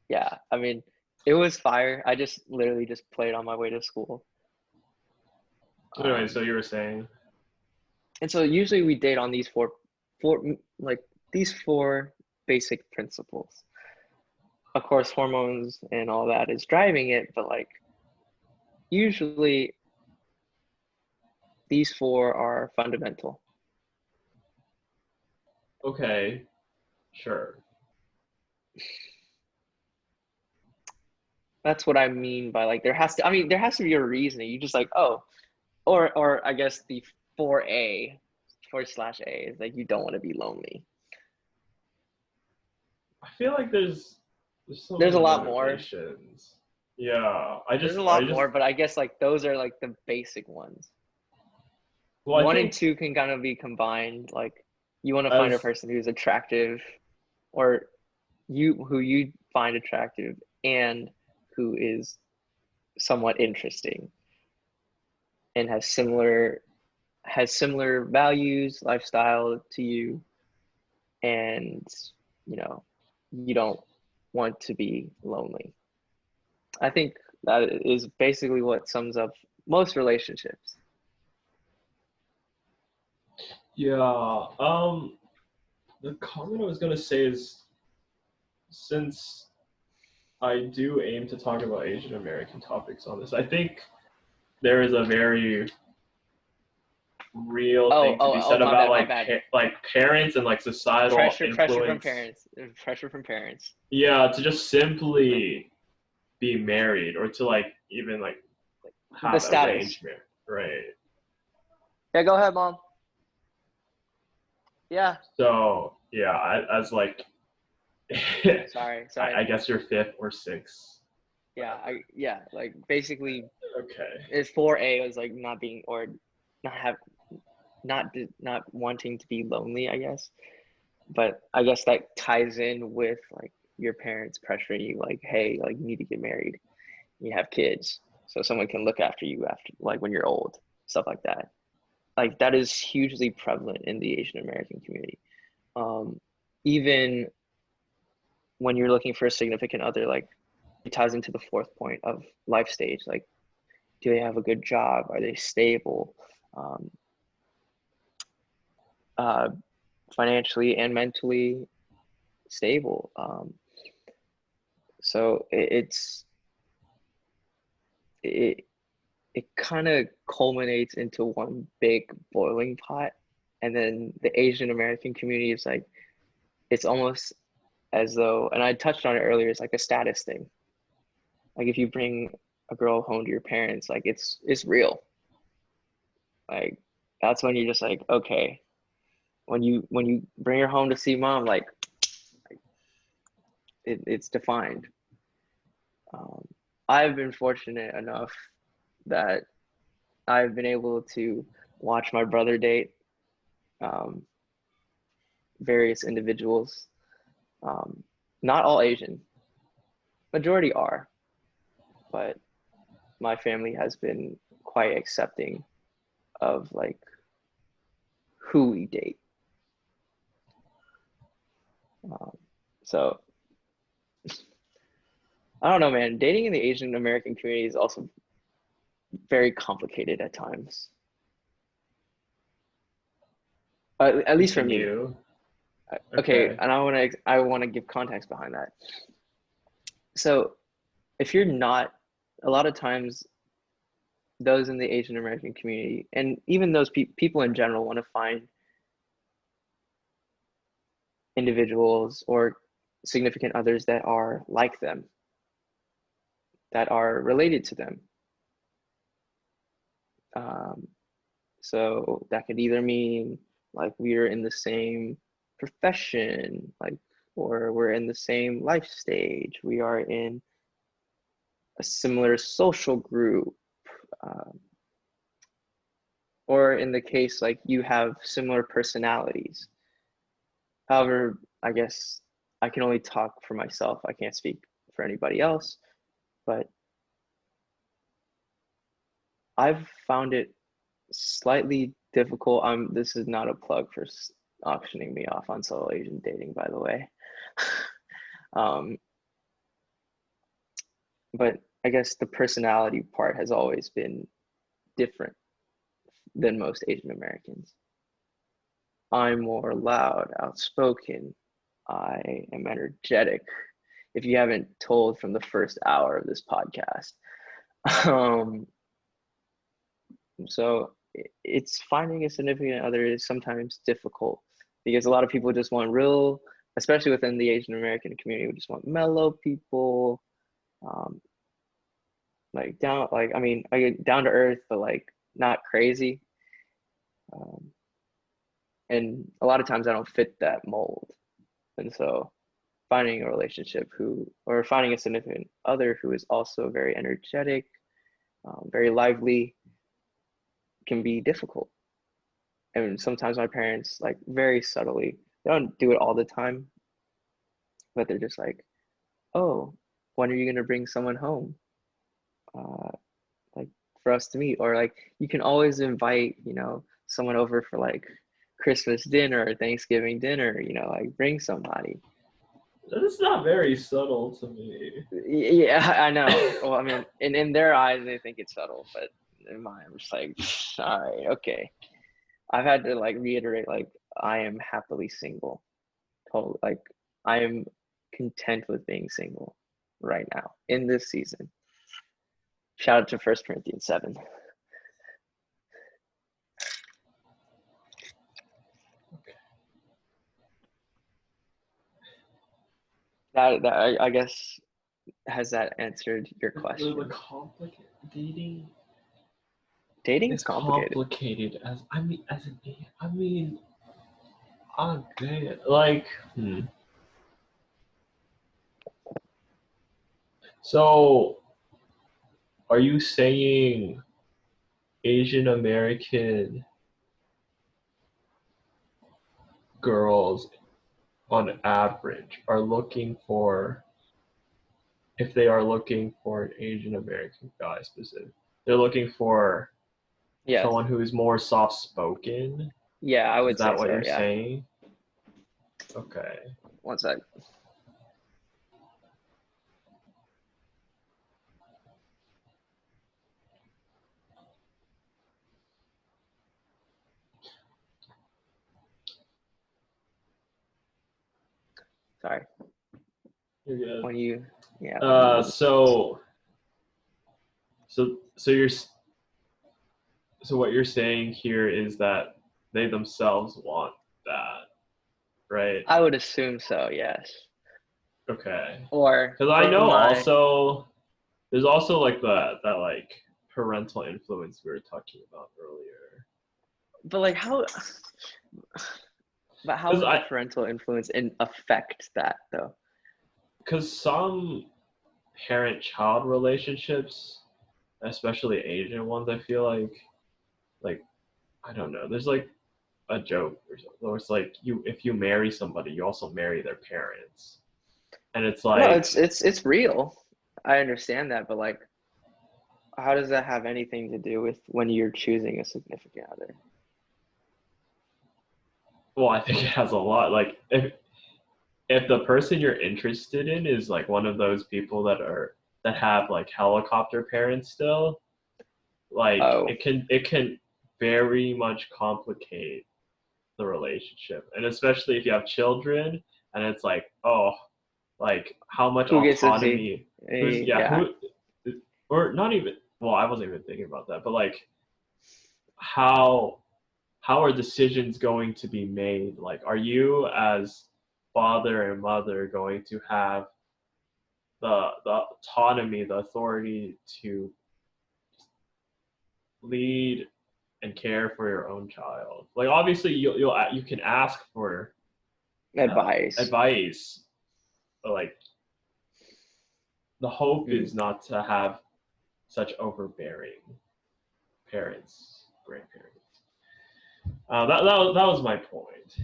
Yeah, I mean, it was fire. I just literally just played on my way to school. anyway. Um, So you were saying, and so usually we date on four like these four basic principles. Of course, hormones and all that is driving it, but like usually these four are fundamental. okay, sure. That's what I mean by like there has to be a reason. You just like, oh, or I guess the 4A, 4/A is like you don't want to be lonely. I feel like there's so There's a many lot more. motivations. Yeah, I There's a just I lot just more, but I guess like those are like the basic ones. well, I One and think two can kind of be combined. Like you want to find a as person who's attractive, or who you find attractive and who is somewhat interesting and has similar values, lifestyle to you, and you know, you don't want to be lonely. I think that is basically what sums up most relationships. yeah, the comment I was gonna say is since I do aim to talk about Asian American topics on this, I think there is a very real thing to be Oh, said my about bad, my bad. like parents and like societal Pressure from influence. parents. Pressure from parents. Yeah, to just simply be married or to like even like The have status. arrangement, right? Yeah, go ahead, mom. Yeah. So yeah, as like Sorry. I guess you're fifth or sixth. Yeah, Whatever. like basically Okay. it's 4A was like not being or not have not wanting to be lonely, I guess. But I guess that ties in with like your parents pressuring you like, hey, like you need to get married. You have kids so someone can look after you after like when you're old, stuff like that. Like that is hugely prevalent in the Asian American community. Even when you're looking for a significant other, like it ties into the fourth point of life stage. Like, do they have a good job? Are they stable? Financially and mentally stable. So it kind of culminates into one big boiling pot, and then the Asian American community is like, it's almost as though, and I touched on it earlier, it's like a status thing. Like if you bring a girl home to your parents, like it's real. Like that's when you're just like, okay, when you bring her home to see mom, like it's defined. I've been fortunate enough that I've been able to watch my brother date various individuals. Not all Asian, majority are, but my family has been quite accepting of like who we date. So I don't know, man. Dating in the Asian American community is also very complicated at times. At least for me. Continue. Okay, Okay. and I want to give context behind that. So if you're not, a lot of times those in the Asian American community and even those people in general want to find individuals or significant others that are like them, that are related to them. So that could either mean like we're in the same profession, like, or we're in the same life stage, we are in a similar social group, or in the case like you have similar personalities. However, I guess I can only talk for myself. I can't speak for anybody else, but I've found it slightly difficult. This is not a plug for auctioning me off on Solo Asian Dating, by the way. But I guess the personality part has always been different than most Asian Americans. I'm more loud, outspoken. I am energetic. If you haven't told from the first hour of this podcast. So it's finding a significant other is sometimes difficult because a lot of people just want real, especially within the Asian American community, we just want mellow people, like down, like, I mean, I get down to earth, but like not crazy. And a lot of times I don't fit that mold. And so finding a relationship or finding a significant other who is also very energetic, very lively, can be difficult. And sometimes my parents, like very subtly, they don't do it all the time, but they're just like, oh, when are you going to bring someone home? Like for us to meet, or like you can always invite, someone over for like Christmas dinner or Thanksgiving dinner, like bring somebody. That's not very subtle to me. Yeah, I know. Well, I mean, in their eyes, they think it's subtle, but in mine, I'm just like, all right, okay. I've had to like reiterate, like, I am happily single. Totally, like, I am content with being single right now in this season. Shout out to 1 Corinthians 7. That I guess, has that answered your question? The complicated dating. Dating is It's complicated. as okay, like, So, are you saying Asian American girls, on average, are looking for, if they are looking for an Asian American guy specific, they're looking for Yes. someone who is more soft spoken? Yeah, I Is would say that what so. you're Yeah. saying? Okay. One sec. Sorry. You're good. When you, yeah. So you're so what you're saying here is that they themselves want that, right? I would assume so, yes. Okay. Or Because I from know my, also there's also like that like parental influence we were talking about earlier. but like how, but how Because would the parental influence affect that though? Because some parent-child relationships, especially Asian ones, I feel like I don't know. There's like a joke or something. Where it's like if you marry somebody, you also marry their parents, and it's No, like, it's real. I understand that, but like, how does that have anything to do with when you're choosing a significant other? well, I think it has a lot. Like if the person you're interested in is like one of those people that have like helicopter parents still, like Oh, it can very much complicate the relationship, and especially if you have children, and it's like, oh, like how much who gets to see? autonomy, who's Yeah, who, or not even, well, I wasn't even thinking about that, but like how are decisions going to be made? Like, are you as father and mother going to have the autonomy, the authority to lead and care for your own child? Like, obviously, you can ask for advice. advice, but like the hope Mm. is not to have such overbearing parents, grandparents. That was my point.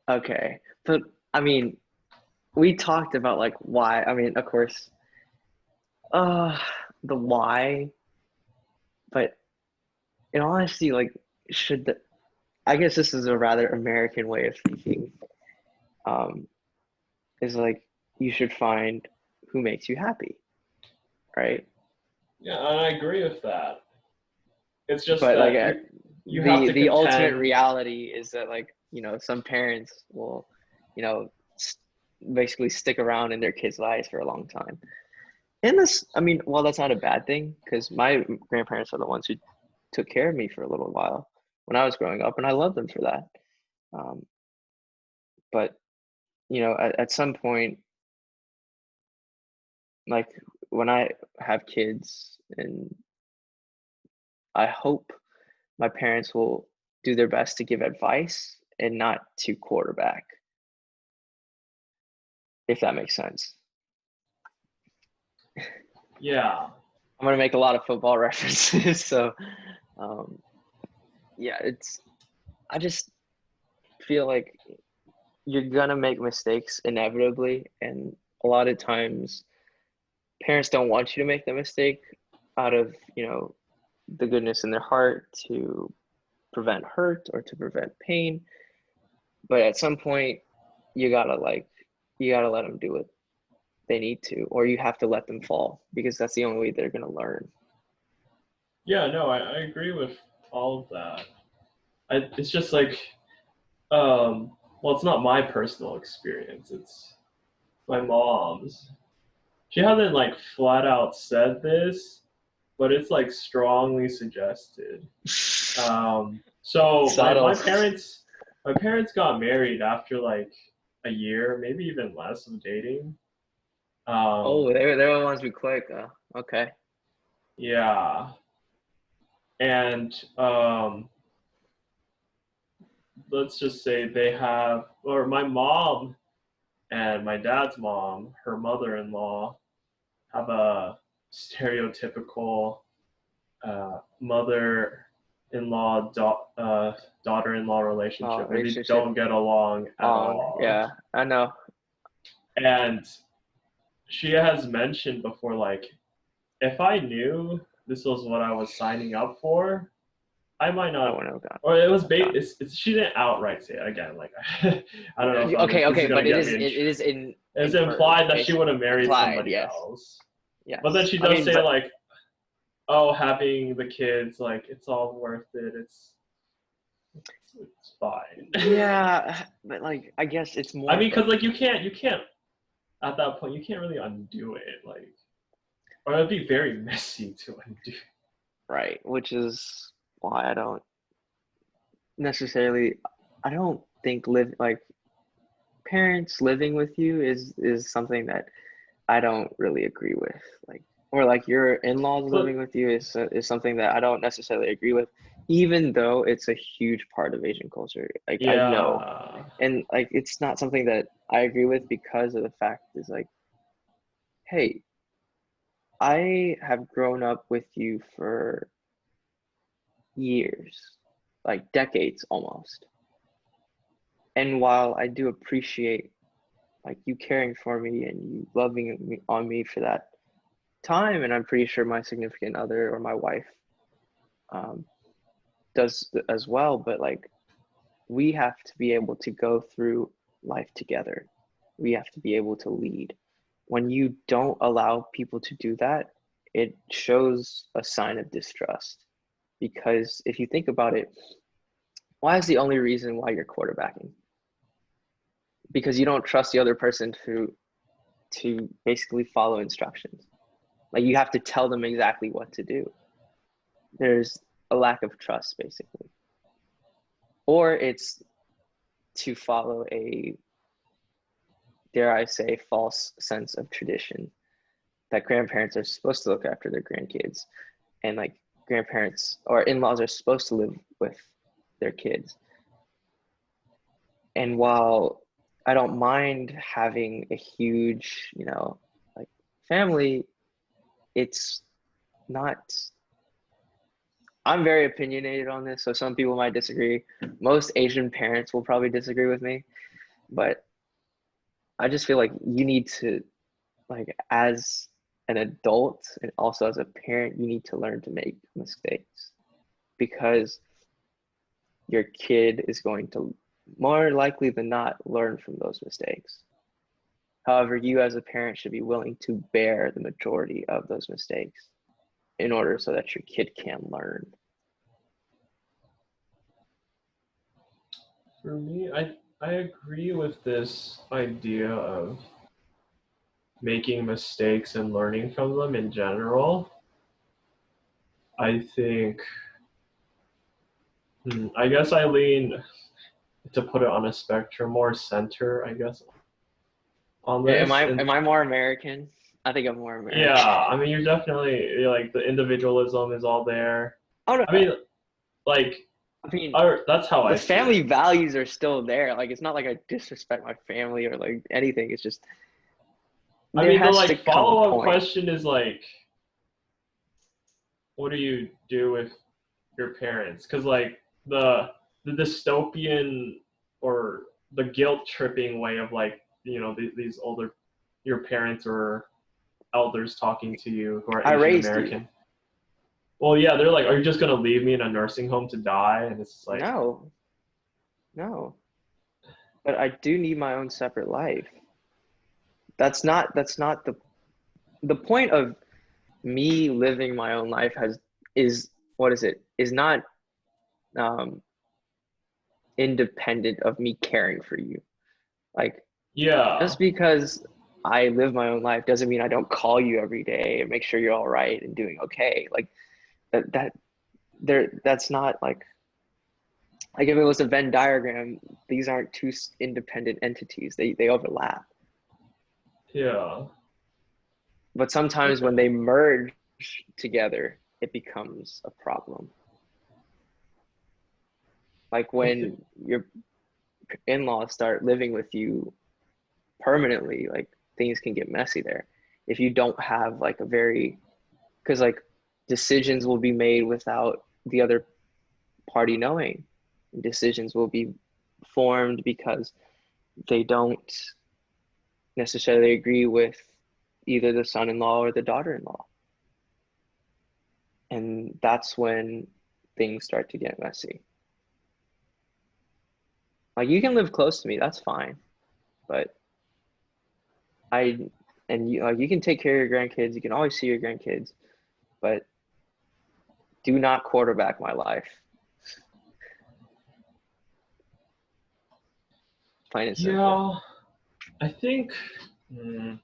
Okay, but I mean, we talked about like why. I mean, of course, uh, the why, but in honesty, like, should the, I guess this is a rather American way of thinking. Um, is like you should find who makes you happy, right? Yeah, and I agree with that. It's just But like that you have the to the ultimate contend. reality is that like some parents will basically stick around in their kids' lives for a long time. And this, I mean, well, that's not a bad thing because my grandparents are the ones who took care of me for a little while when I was growing up, and I love them for that. Um, but at some point, like when I have kids, and I hope my parents will do their best to give advice and not to quarterback, if that makes sense. Yeah, I'm gonna make a lot of football references, so um, yeah, I just feel like you're gonna make mistakes inevitably, and a lot of times parents don't want you to make the mistake out of the goodness in their heart to prevent hurt or to prevent pain, but at some point you gotta let them do what they need to, or you have to let them fall because that's the only way they're gonna learn. yeah, no, I agree with all of that. It's just like, well, it's not my personal experience. It's my mom's. She hasn't like flat out said this, but it's like strongly suggested. So Subtle. my parents got married after like a year, maybe even less of dating. Oh, they were the ones who quick. Okay. Yeah, and let's just say they have, or my mom and my dad's mom, her mother-in-law, have a stereotypical mother-in-law daughter-in-law relationship where they Relationship. don't get along at all. Yeah, I know. And she has mentioned before, like, if I knew this was what I was signing up for, I might I not. wouldn't have gone. Or it was she didn't outright say it again. Like, I don't know if this is Okay, gonna but it get is me it is in it's inferred, implied that she would have married implied, somebody yes. else. But then Yes. she I does mean, say but like, oh, having the kids, like, it's all worth it. It's It's fine. Yeah, but like I guess it's more. I mean, because like you can't at that point you can't really undo it, like, or it'd be very messy to undo. Right, which is why I don't necessarily. I don't think parents living with you is something that I don't really agree with. Like, or like your in-laws But living with you is something that I don't necessarily agree with, even though it's a huge part of Asian culture. Like I know, yeah, and like it's not something that I agree with because of the fact is like, hey, I have grown up with you for years, like decades almost. And while I do appreciate like you caring for me and you loving me on me for that time, and I'm pretty sure my significant other or my wife um, does as well, but like we have to be able to go through life together. We have to be able to lead. When you don't allow people to do that, it shows a sign of distrust. Because if you think about it, why is the only reason why you're quarterbacking? Because you don't trust the other person to basically follow instructions. Like you have to tell them exactly what to do. There's a lack of trust basically. Or it's to follow a, dare I say, false sense of tradition that grandparents are supposed to look after their grandkids, and like grandparents or in-laws are supposed to live with their kids. And while I don't mind having a huge, like family, it's not, I'm very opinionated on this, so some people might disagree. Most Asian parents will probably disagree with me, but I just feel like you need to, like, as an adult and also as a parent, you need to learn to make mistakes because your kid is going to more likely than not learn from those mistakes. However, you as a parent should be willing to bear the majority of those mistakes in order so that your kid can learn. for me, I agree with this idea of making mistakes and learning from them in general. I think, I guess I lean, to put it on a spectrum, more center, I guess, on Am this. I And am I more American? I think I'm more yeah, American. I mean, you're like the individualism is all there. Oh I no. mean, like, I mean, that's how the I see family it. values are still there. Like it's not like I disrespect my family or like anything. It's just I there mean, the has to like come a follow up point. question is like, what do you do with your parents? Because like the dystopian or the guilt tripping way of like these older your parents or elders talking to you who are I Asian raised you. American. Well, yeah, they're like, are you just gonna leave me in a nursing home to die? And it's like, No, no. But I do need my own separate life. That's not the point of me living my own life is what is it? Is not um independent of me caring for you. Like yeah, just because I live my own life doesn't mean I don't call you every day and make sure you're all right and doing okay. Like that's not like if it was a Venn diagram, these aren't two independent entities. They overlap. yeah. But sometimes when they merge together, it becomes a problem. Like I think, when your in-laws start living with you permanently, like things can get messy there. If you don't have like a very, because like decisions will be made without the other party knowing. Decisions will be formed because they don't necessarily agree with either the son-in-law or the daughter-in-law. And that's when things start to get messy. Like you can live close to me, that's fine. But I and you like you can take care of your grandkids, you can always see your grandkids, but do not quarterback my life. plain and simple. Yeah, I think. mm,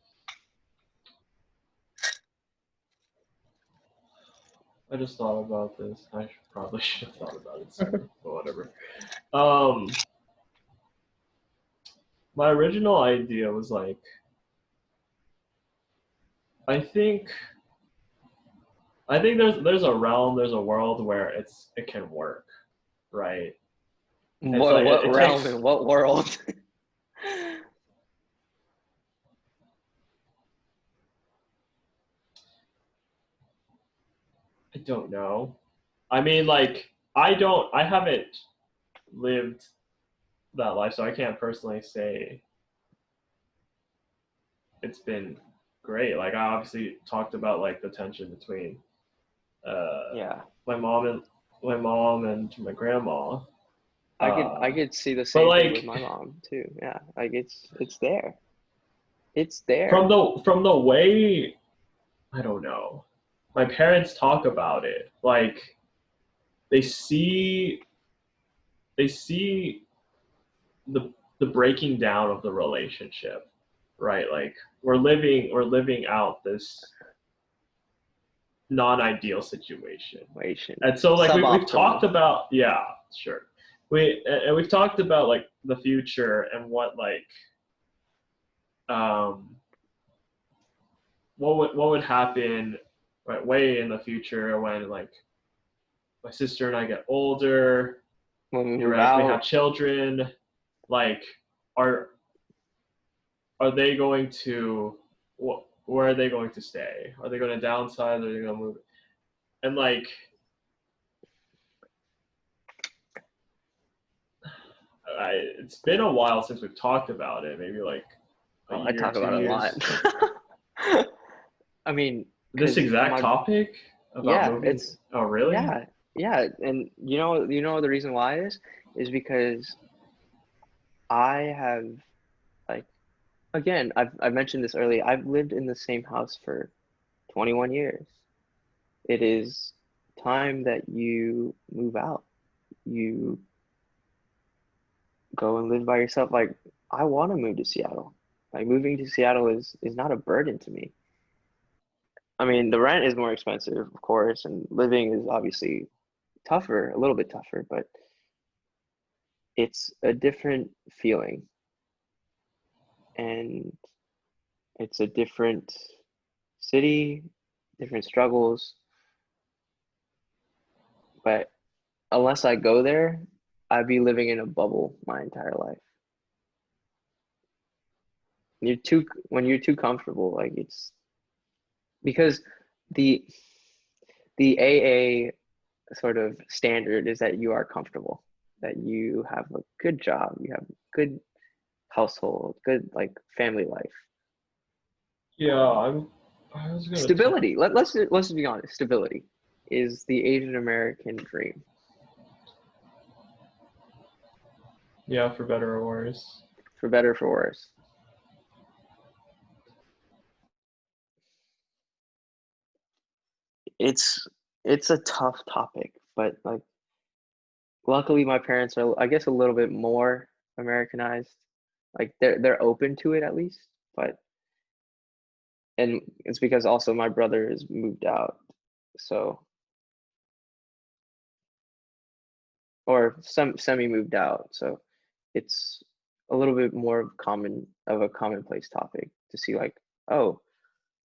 I just thought about this. I probably should have thought about it sooner, but whatever. Um, my original idea was like, I think, I think there's a realm, there's a world where it can work, right? It's like What it realm takes. and what world? I don't know. I mean, like, I haven't lived that life, so I can't personally say it's been great. Like, I obviously talked about like the tension between uh, Yeah, my mom and my grandma. I Uh, could see the but same thing with like my mom too. Yeah, like it's there. It's there. from the way I don't know, my parents talk about it. Like they see they see the the breaking down of the relationship, right? Like we're living out this non-ideal situation. Situation. And so like we've talked Suboptimal. about, yeah, sure. We've talked about like the future and what like um what would happen right way in the future when like my sister and I get older, When we you're move right, we have out, children, like are are they going to where are they going to stay? Are they going to downsize? Are they going to move? And like it's been a while since we've talked about it. Maybe like a oh, I year, talk two about it a lot. years. I mean, This because exact my topic about yeah, moving. it's Oh, really? yeah, yeah, and you know the reason why is because I have like again, I've mentioned this earlier. I've lived in the same house for 21 years. It is time that you move out. You go and live by yourself. Like I want to move to Seattle. Like moving to Seattle is not a burden to me. I mean, the rent is more expensive, of course, and living is obviously tougher, a little bit tougher, but it's a different feeling and it's a different city, different struggles. But unless I go there, I'd be living in a bubble my entire life. You're too when you're too comfortable, like it's because the the AA sort of standard is that you are comfortable, that you have a good job, you have good household, good like family life. Yeah, Um, I was gonna talk. stability. Let's be honest. Stability is the Asian American dream, Yeah, for better or worse. for better or for worse. It's it's a tough topic, but like luckily my parents are I guess a little bit more Americanized. Like they're open to it at least, but and it's because also my brother has moved out, so or some semi moved out, so it's a little bit more of a commonplace topic to see like, oh,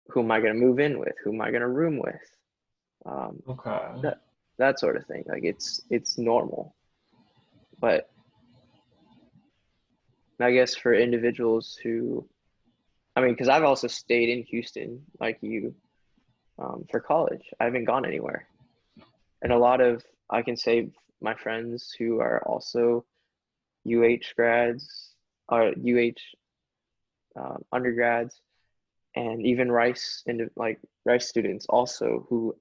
who am I going to move in with? Who am I going to room with? Um, Okay. that that sort of thing. Like it's normal, but I guess for individuals who, I mean, because I've also stayed in Houston like you for college. I haven't gone anywhere, and a lot of I can say my friends who are also UH grads or UH undergrads and even Rice and like Rice students also who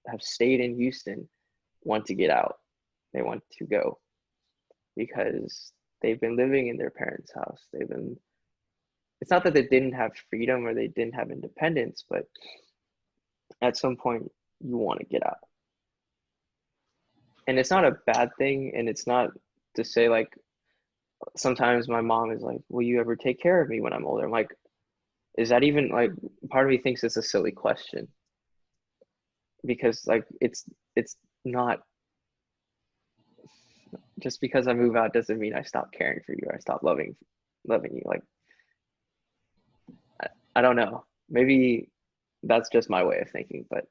have stayed in Houston want to get out. They want to go because they've been living in their parents' house. They've been it's not that they didn't have freedom or they didn't have independence, but at some point you want to get out. And it's not a bad thing and it's not to say like sometimes my mom is like, will you ever take care of me when I'm older? I'm like, is that even like, part of me thinks it's a silly question because like it's not, just because I move out doesn't mean I stop caring for you or I stop loving you. Like I don't know. Maybe that's just my way of thinking, but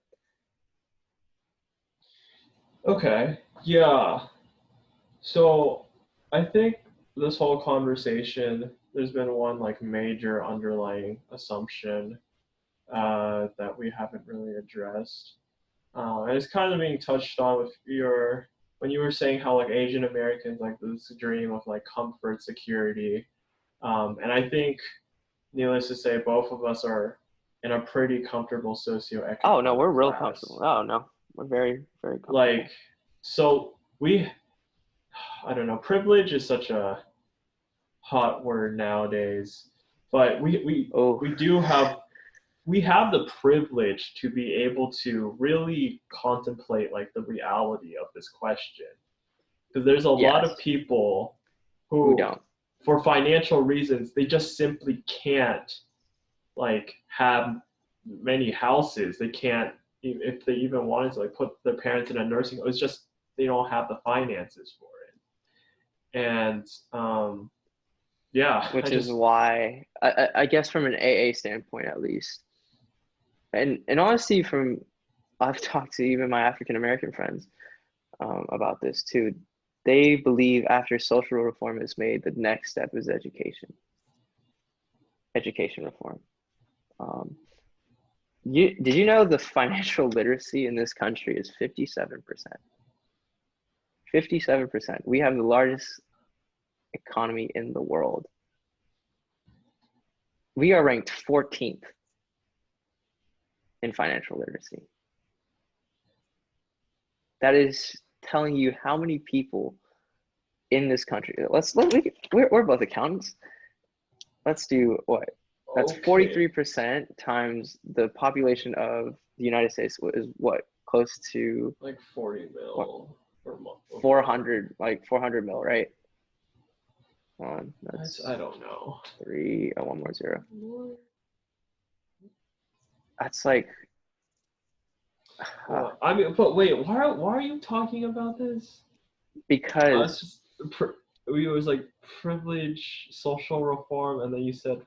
Okay. Yeah. So I think this whole conversation, there's been one like major underlying assumption that we haven't really addressed. And it's kind of being touched on with your when you were saying how like Asian Americans like this dream of like comfort, security, and I think needless to say, both of us are in a pretty comfortable oh no, socioeconomic we're real comfortable. class. Oh no, we're very, very Like, comfortable. so we, I don't know, privilege is such a hot word nowadays, but Oh, we do have we have the privilege to be able to really contemplate like the reality of this question because there's a lot of yes, people who who don't? for financial reasons they just simply can't like have many houses. They can't if they even wanted to like put their parents in a nursing home. It's just they don't have the finances for it. And yeah, I Which is just why I guess from an AA standpoint at least, and honestly, from I've talked to even my African American friends about this too. They believe after social reform is made, the next step is education reform. Um, did you know the financial literacy in this country is 57%? 57%. We have the largest economy in the world. We are ranked 14th in financial literacy. That is telling you how many people in this country. We're both accountants. Let's do what? That's okay 43% times the population of the United States is what? Close to like 40 what? mil per month or whatever. 400, like 400 mil, right? I That's don't know. three, oh, one more zero. That's like, uh, I mean, but wait, why are you talking about this? It's because just we was like privilege, social reform, and then you said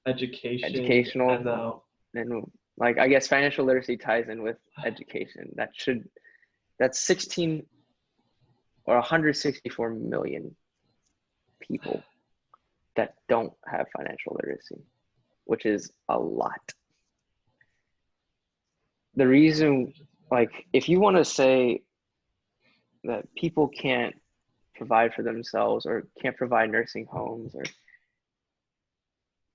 education, and educational now and like, I guess financial literacy ties in with education. That's 16 or 164 million people that don't have financial literacy, which is a lot. The reason, like, if you want to say that people can't provide for themselves or can't provide nursing homes or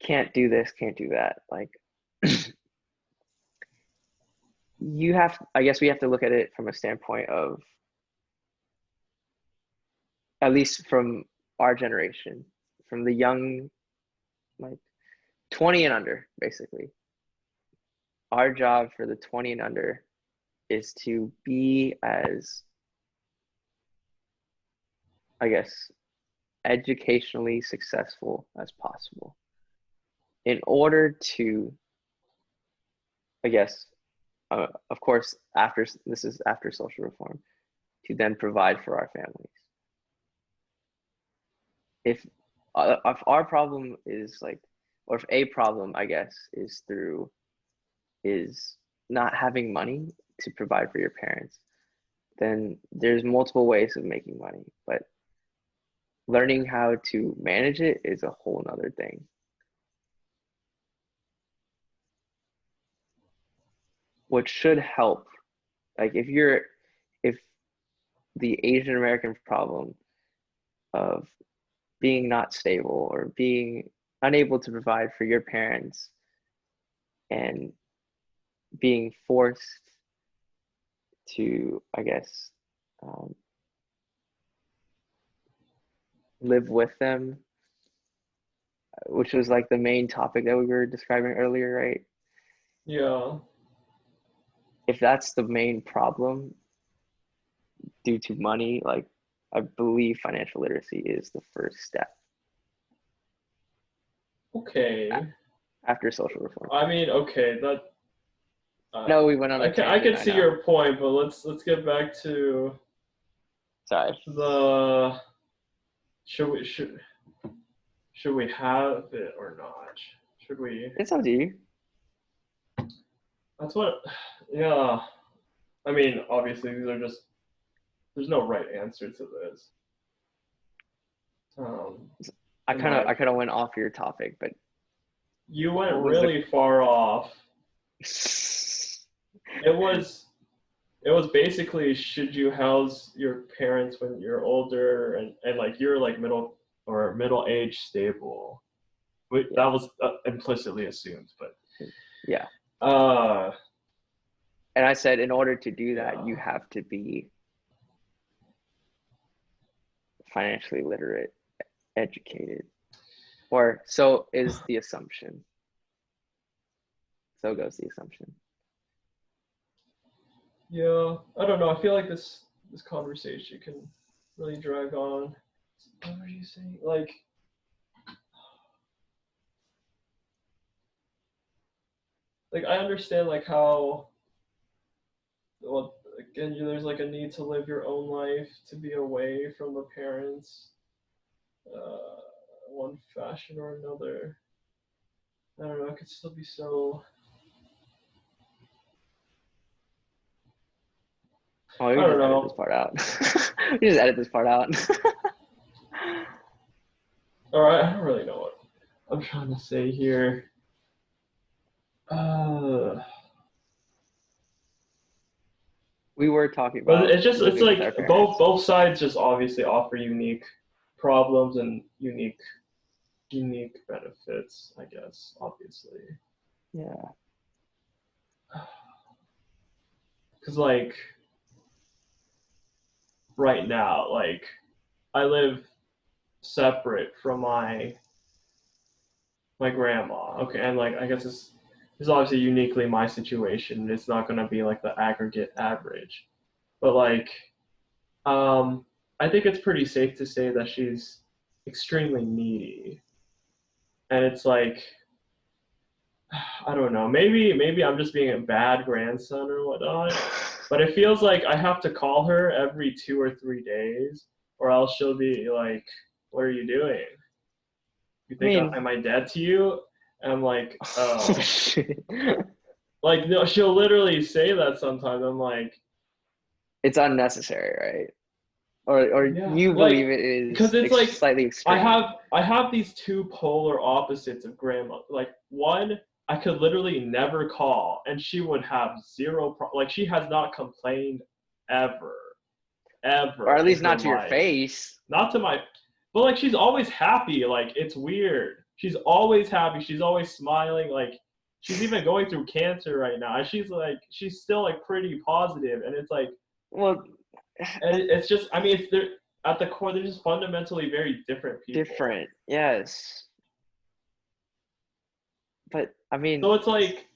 can't do this, can't do that, like, I guess we have to look at it from a standpoint of, at least from our generation, from the young, like 20 and under, basically. Our job for the 20 and under is to be as, I guess, educationally successful as possible in order to, I guess, of course, after this is after social reform, to then provide for our families. If our problem is like, or if a problem, I guess, is not having money to provide for your parents, then there's multiple ways of making money, but learning how to manage it is a whole nother thing. What should help, like if the Asian American problem of being not stable or being unable to provide for your parents and being forced to, I guess, um, live with them, which was like the main topic that we were describing earlier, right? yeah. If that's the main problem due to money, like I believe financial literacy is the first step. Okay. after social reform. I mean, okay, that No, we went on a I can tangent. I see know. your point, but let's get back to Sorry. the should we should we have it or not? Should we? It's up to you. That's what. Yeah. I mean, obviously, these are just. There's no right answer to this. I In kind my of opinion. went off your topic, but You went what was the? really far off. It was basically, should you house your parents when you're older and like you're like middle age stable. That Yeah. was implicitly assumed, but Yeah. uh And I said, in order to do that, you yeah. have to be financially literate, educated, or so is the assumption. So goes the assumption. Yeah, I don't know. I feel like this conversation can really drag on. What were you saying? Like I understand like how well again there's like a need to live your own life to be away from the parents, uh, one fashion or another. I don't know. It could still be so. Oh, we I can don't just edit this know. part out. We just edit this part out. All right, I don't really know what I'm trying to say here. We were talking But about it's living with our like parents. both sides just obviously offer unique problems and unique benefits, I guess, obviously. Yeah. Cuz like right now, like I live separate from my grandma. Okay, and like I guess this is obviously uniquely my situation. It's not going to be like the aggregate average. But like um I think it's pretty safe to say that she's extremely needy. And it's like I don't know. Maybe I'm just being a bad grandson or whatnot. But it feels like I have to call her every 2 or 3 days, or else she'll be like, "What are you doing? You I think mean, am I dead to you?" And I'm like, oh "Oh." shit. Like no, she'll literally say that sometimes. I'm like, It's unnecessary, right? Or yeah, you like believe it is because it's like slightly extreme. I have these two polar opposites of grandma. Like one, I could literally never call, and she would have like she has not complained ever, Or ever at in least her not to your life. face. Not to my, but like she's always happy. Like it's weird. She's always happy. She's always smiling. Like she's even going through cancer right now, and she's still like pretty positive, and it's like Well, and it's just, I mean, it's they're at the core, they're just fundamentally very different people. different, yes. But I mean, So it's like,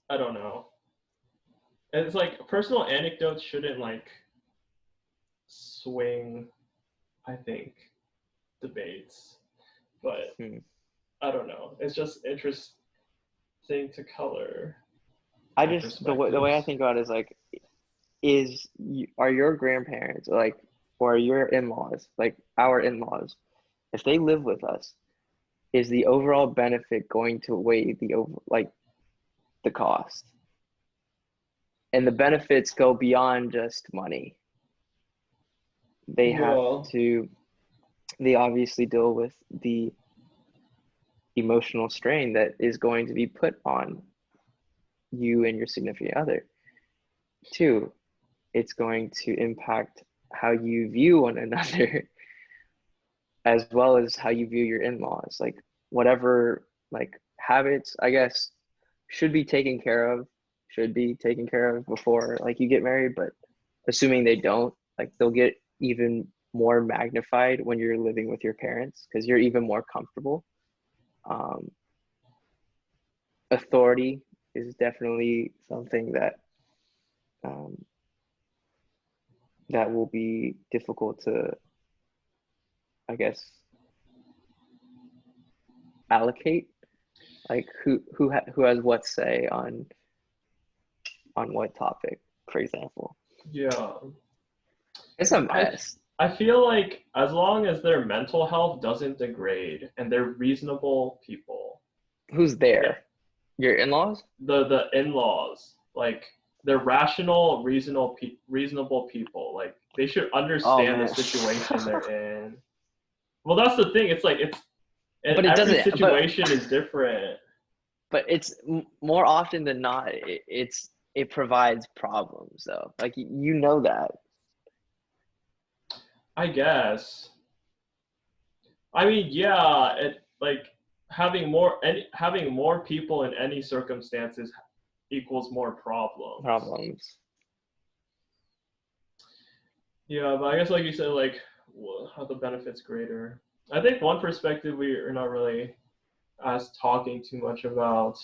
I don't know. And it's like personal anecdotes shouldn't like swing, I think, debates. But hmm. I don't know. It's just interesting to color I my just the way I perspectives. think about it is like, are your grandparents like, or your in-laws, like our in-laws, if they live with us, is the overall benefit going to weigh the cost? And the benefits go beyond just money. They have Yeah. to, they obviously deal with the emotional strain that is going to be put on you and your significant other. Two, it's going to impact how you view one another as well as how you view your in-laws. Like whatever like habits, I guess, should be taken care of before like you get married, but assuming they don't, like they'll get even more magnified when you're living with your parents because you're even more comfortable. Um, Authority is definitely something that um, that will be difficult to, I guess, allocate? Like who has what say on what topic, for example? Yeah. It's a I mess. I feel like as long as their mental health doesn't degrade and they're reasonable people, Who's yeah, there? Your in-laws? the in-laws, like they're rational, reasonable people. Like they should Oh understand the man. situation they're in. Well, that's the thing. It's like and But it every doesn't. situation is different. But it's more often than not. It provides problems though. Like you know that. I guess. I mean, yeah, it like having more people in any circumstances equals more problems. Problems. Yeah, but I guess like you said, like how the benefits greater. I think one perspective we are not really as talking too much about,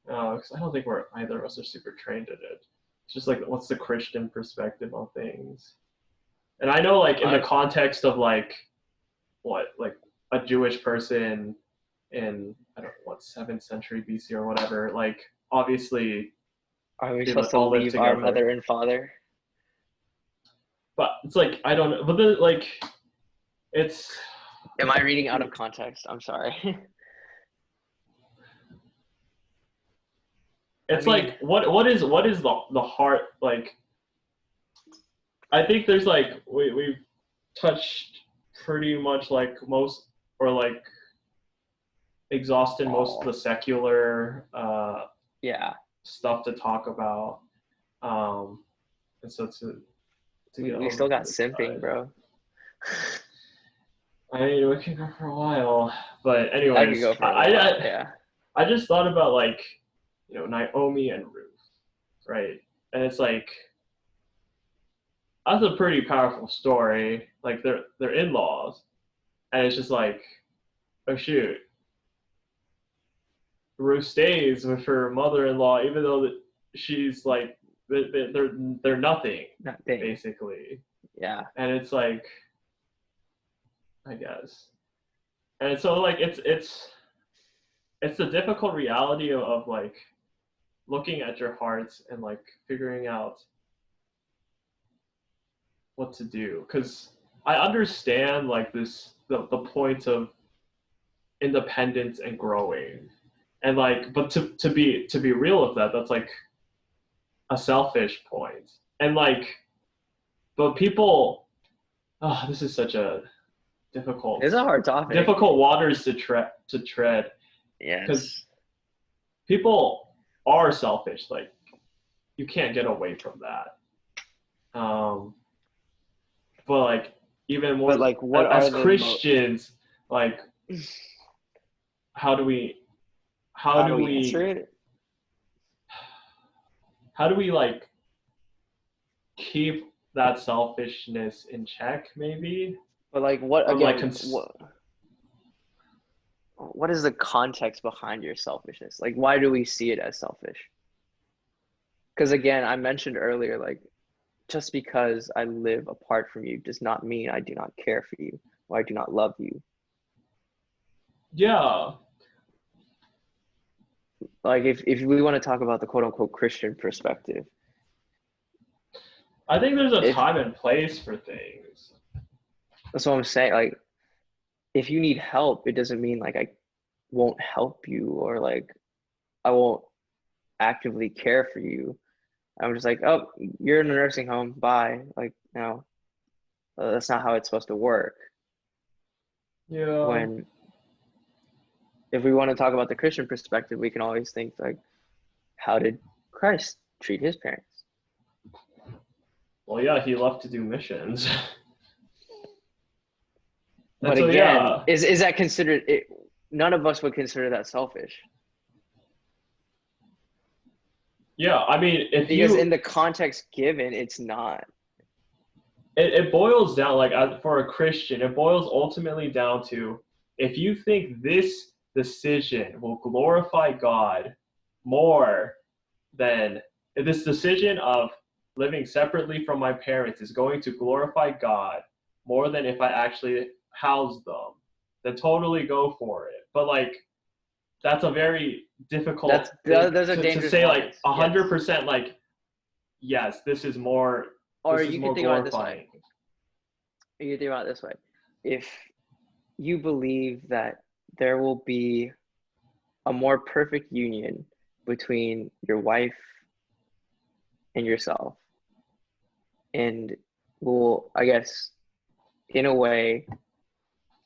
because I don't think we're either of us are super trained in it. It's just like what's the Christian perspective on things, and I know like in the I context of like what like a Jewish person in I don't know what 7th century BC or whatever, like obviously Are we they supposed to all live leave our together. mother and father? But it's like I don't know, but then like it's Am I reading out of context? I'm sorry. I it's mean, like what is the heart like. I think there's like we've touched pretty much like most or like exhausted most of oh, the secular yeah. stuff to talk about, and so to We get a we little still bit to got the simping, side. bro. I mean, we can go for a while, but I could anyways, go for a little while. Yeah. I just thought about like, Naomi and Ruth, right? And it's like that's a pretty powerful story. Like they're in-laws, and it's just like, oh shoot, Ruth stays with her mother-in-law, even though she's like they're nothing Nothing. basically, Yeah. and it's like I guess, and so like it's the difficult reality of like looking at your hearts and like figuring out what to do because I understand like the point of independence and growing and like but to be real with that that's like a selfish point and like but people this is such a It's a hard topic. difficult waters to tread because Yes. people are selfish like you can't get away from that but like even But more like, what as are the Christians like how do we how how do do we answer we it? how do we like keep that selfishness in check maybe But like, what from like again? What is the context behind your selfishness? Like, why do we see it as selfish? Because again, I mentioned earlier, like, just because I live apart from you does not mean I do not care for you or I do not love you. yeah Like, if we want to talk about the quote unquote Christian perspective, I think there's a if time and place for things. that's what I'm saying, like, if you need help, it doesn't mean like I won't help you or like I won't actively care for you. I'm just like, oh, you're in a nursing home, bye. Like, no, that's not how it's supposed to work. Yeah. When if we want to talk about the Christian perspective, we can always think like, how did Christ treat his parents? Well, yeah, he left to do missions. And But so again, yeah. is that considered it? None of us would consider that selfish. Yeah, I mean, if Because in you the context given, it's not. it boils down like for a Christian, it boils ultimately down to if you think this decision will glorify God more than this decision of living separately from my parents is going to glorify God more than if I actually house them, then totally go for it. but like that's a very difficult thing those are to dangerous say, like lines. 100%, like, yes, this is more Or you could think about it this way. glorifying. You think about it this way. If you believe that there will be a more perfect union between your wife and yourself, and will, I guess, in a way,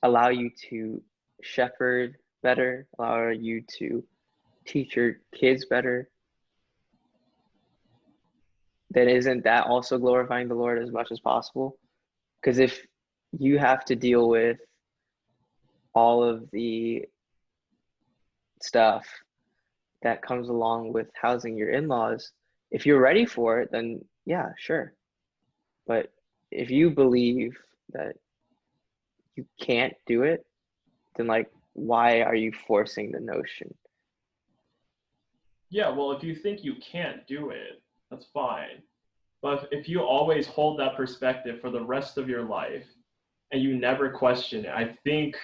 allow you to shepherd better, allow you to teach your kids better, then isn't that also glorifying the Lord as much as possible? Because if you have to deal with all of the stuff that comes along with housing your in-laws, if you're ready for it, then yeah, sure. But if you believe that you can't do it, then like, why are you forcing the notion? Yeah, well, if you think you can't do it, that's fine. But if you always hold that perspective for the rest of your life and you never question it, I think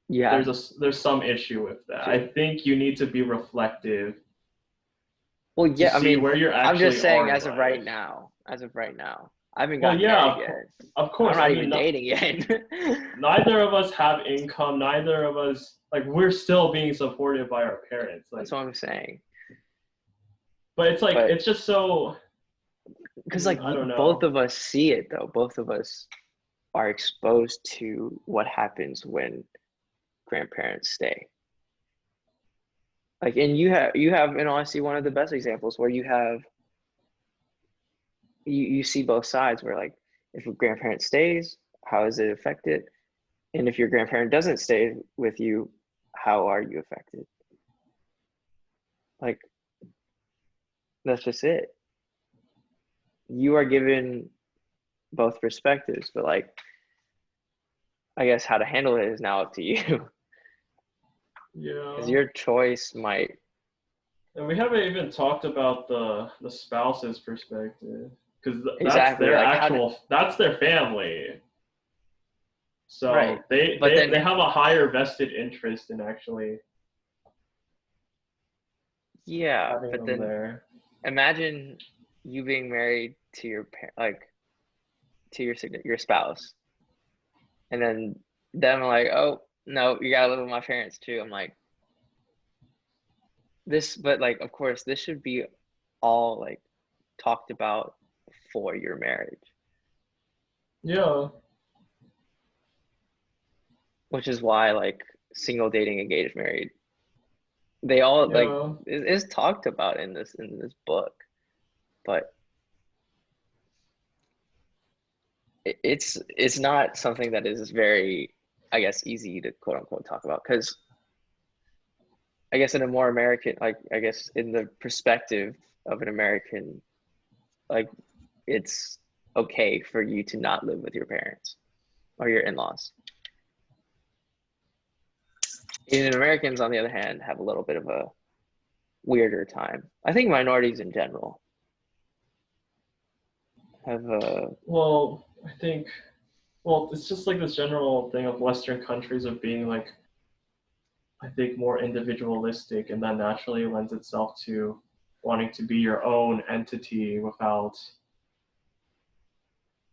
Yeah, there's some issue with that. I think you need to be reflective well, to yeah, I see mean, where you I'm actually just saying are in as of right life. now, I haven't Well, gotten yeah, married yet. of I'm course. I not mean, even dating yet. neither of us have income. Neither of us, like, we're still being supported by our parents. Like, That's what I'm saying. but it's like, But it's just so, because like I don't both know. of us see it though, both of us are exposed to what happens when grandparents stay. Like, and you have in honesty one of the best examples where you see both sides where like if a grandparent stays, how is it affected? And if your grandparent doesn't stay with you, how are you affected? Like, that's just it. You are given both perspectives, but like, I guess how to handle it is now up to you. Because Yeah. your choice might. And we haven't even talked about the spouse's perspective, because that's Exactly, their like that's their family. right. So they, But they then, they have a higher vested interest in actually yeah, having but them then there. imagine you being married to to your spouse, and then them like, oh no, you gotta live with my parents too. I'm like, but like, of course, this should be all like talked about for your marriage, Yeah. which is why like single dating, engaged, married, they all like Yeah. is talked about in this book, but it's not something that is very, I guess, easy to quote unquote talk about because I guess in a more American, like I guess in the perspective of an American, like it's okay for you to not live with your parents or your in-laws. And Americans, on the other hand, have a little bit of a weirder time. I think minorities in general have a Well, I think, well, it's just like this general thing of Western countries of being like, I think, more individualistic, and that naturally lends itself to wanting to be your own entity without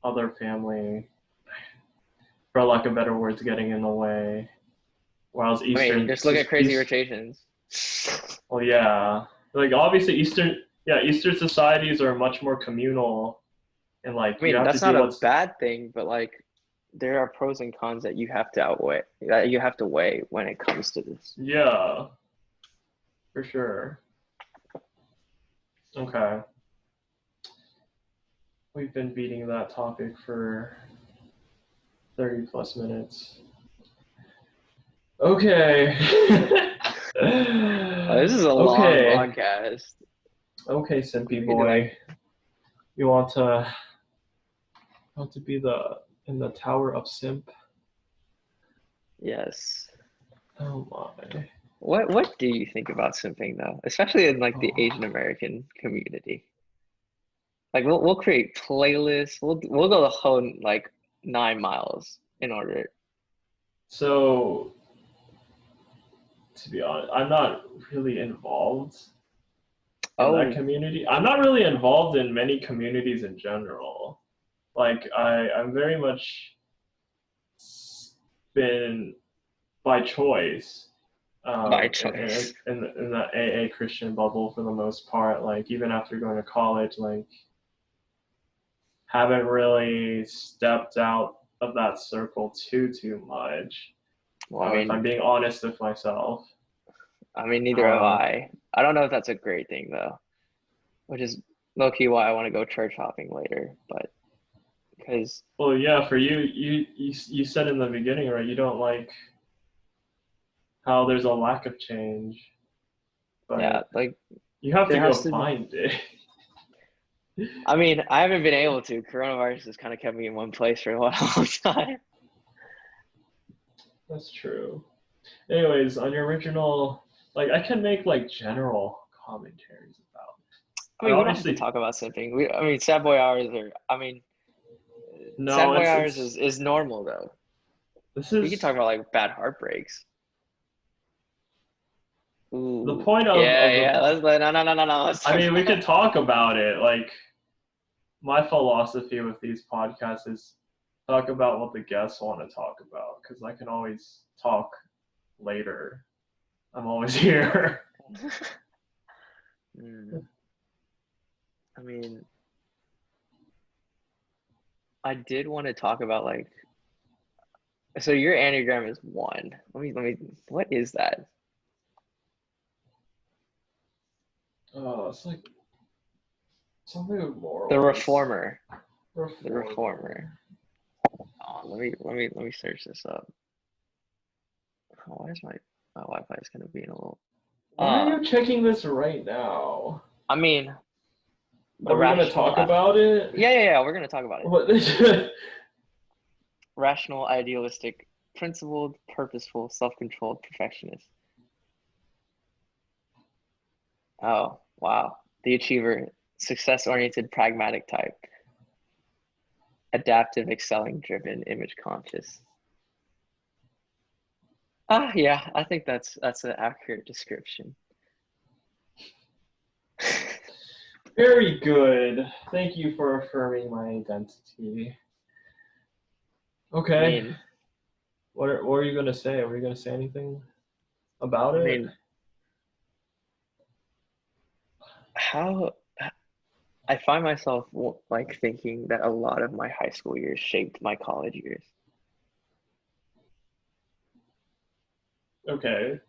other family, for lack of better words, getting in the way. Whereas I mean, just look at Crazy Rich Asians. Well, yeah, like obviously Eastern societies are much more communal, and like I you mean, have to that's do not a what's, bad thing, but like there are pros and cons that you have to outweigh, that you have to weigh when it comes to this. yeah, for sure. Okay, we've been beating that topic for 30 plus minutes. Okay. This is a long Okay. podcast. Okay, We Simpy need to like, boy. You want to be in the Tower of Simp? yes. Oh my. What do you think about simping though, especially in like the Oh. Asian American community? Like we'll create playlists. We'll go the whole like 9 miles in order. So to be honest. I'm not really involved in that Oh, community. I'm not really involved in many communities in general. Like I'm very much been by choice by choice. in the AA Christian bubble for the most part. Like even after going to college, like haven't really stepped out of that circle too much. Well, If I'm being honest with myself. neither have I. I don't know if that's a great thing though, which is low key why I want to go church hopping later. But because Well, yeah, for you said in the beginning, right? You don't like how there's a lack of change, yeah, but like you have to there go has to be. find it. I haven't been able to. Coronavirus has kind of kept me in one place for a long time. That's true. Anyways, on your original, like I can make like general commentaries about it. I We don't have to obviously talk about something. Sad boy hours are. Sad no, boy hours it's is normal though. this We can is talk about like bad heartbreaks. the Ooh, point of the. yeah. No. Let's I talk mean, we about. could talk about it. Like my philosophy with these podcasts is talk about what the guests want to talk about because I can always talk later. I'm always here. Hmm. I mean, I did want to talk about like. So your Enneagram is 1. Let me. What is that? It's like something with The morals. reformer. The reformer. Reformer. Oh, let me search this up. Oh, why is my Wi-Fi is gonna be in a little. Why are you checking this right now? I mean, the Are we gonna rational. talk about it? Yeah. We're gonna talk about it. What? Rational, idealistic, principled, purposeful, self-controlled, perfectionist. Oh, wow. The achiever, success-oriented, pragmatic type. Adaptive, excelling, driven, image conscious. Yeah, I think that's an accurate description. Very good. Thank you for affirming my identity. I Okay. mean, What are you gonna say? Were you gonna say anything about I it? mean, how I find myself like thinking that a lot of my high school years shaped my college years. Okay.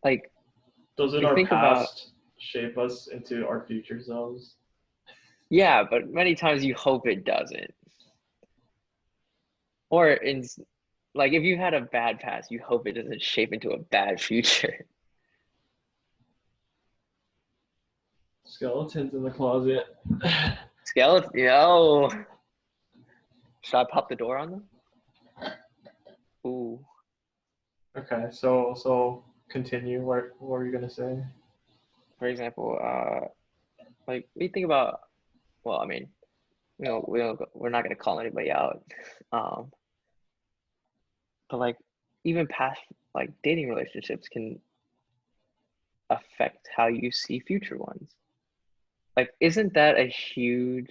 Like, Doesn't you our think about, past shape us into our future selves? yeah, but many times you hope it doesn't. Or in like if you had a bad past, you hope it doesn't shape into a bad future. Skeletons in the closet. Skeleton, yo. Should I pop the door on them? Ooh. Okay, so continue. What were you gonna say? For example, like we think about, well, I mean, we're not gonna call anybody out. Um, but like even past like dating relationships can affect how you see future ones. Like, isn't that a huge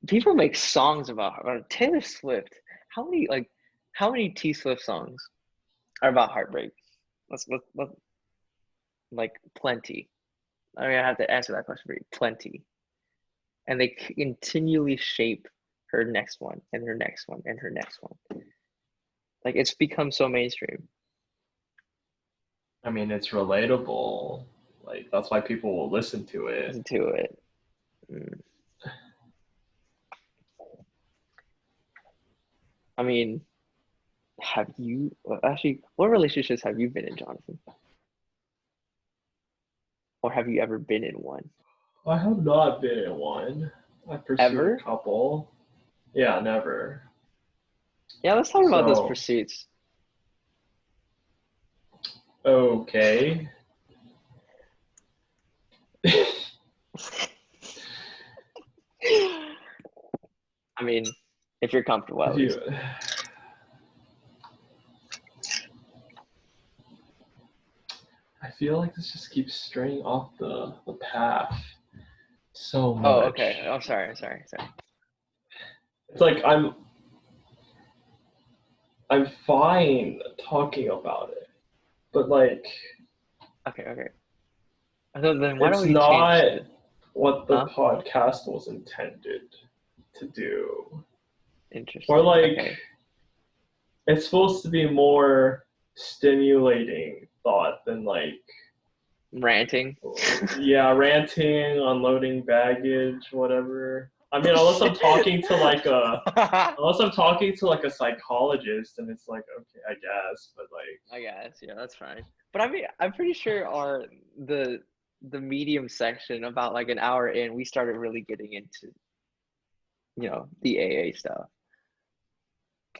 people make songs about Taylor Swift. How many T Swift songs are about heartbreak? Let's like plenty. I mean, I have to answer that question for you. Plenty, and they continually shape her next one and her next one and her next one. Like it's become so mainstream. I mean, it's relatable. Like that's why people will listen to it. To it. Mm. I mean, have you actually? What relationships have you been in, Jonathan? Or have you ever been in one? I have not been in one. I pursued a Ever? couple. Yeah, never. Yeah, let's talk about those So, pursuits. okay. I mean, if you're comfortable, at If you, least. feel like this just keeps straying off the path so Oh, much. okay. Oh, sorry. It's like I'm fine talking about it, but like Okay. So then why don't it's we change not the, what the huh? podcast was intended to do. Or Interesting. like Okay. it's supposed to be more stimulating thought than like Ranting. yeah, ranting, unloading baggage, whatever. I mean, unless I'm talking to like a psychologist, and it's like okay, I guess, but like I guess, yeah, that's fine. But I mean, I'm pretty sure the medium section about like an hour in, we started really getting into, the AA stuff.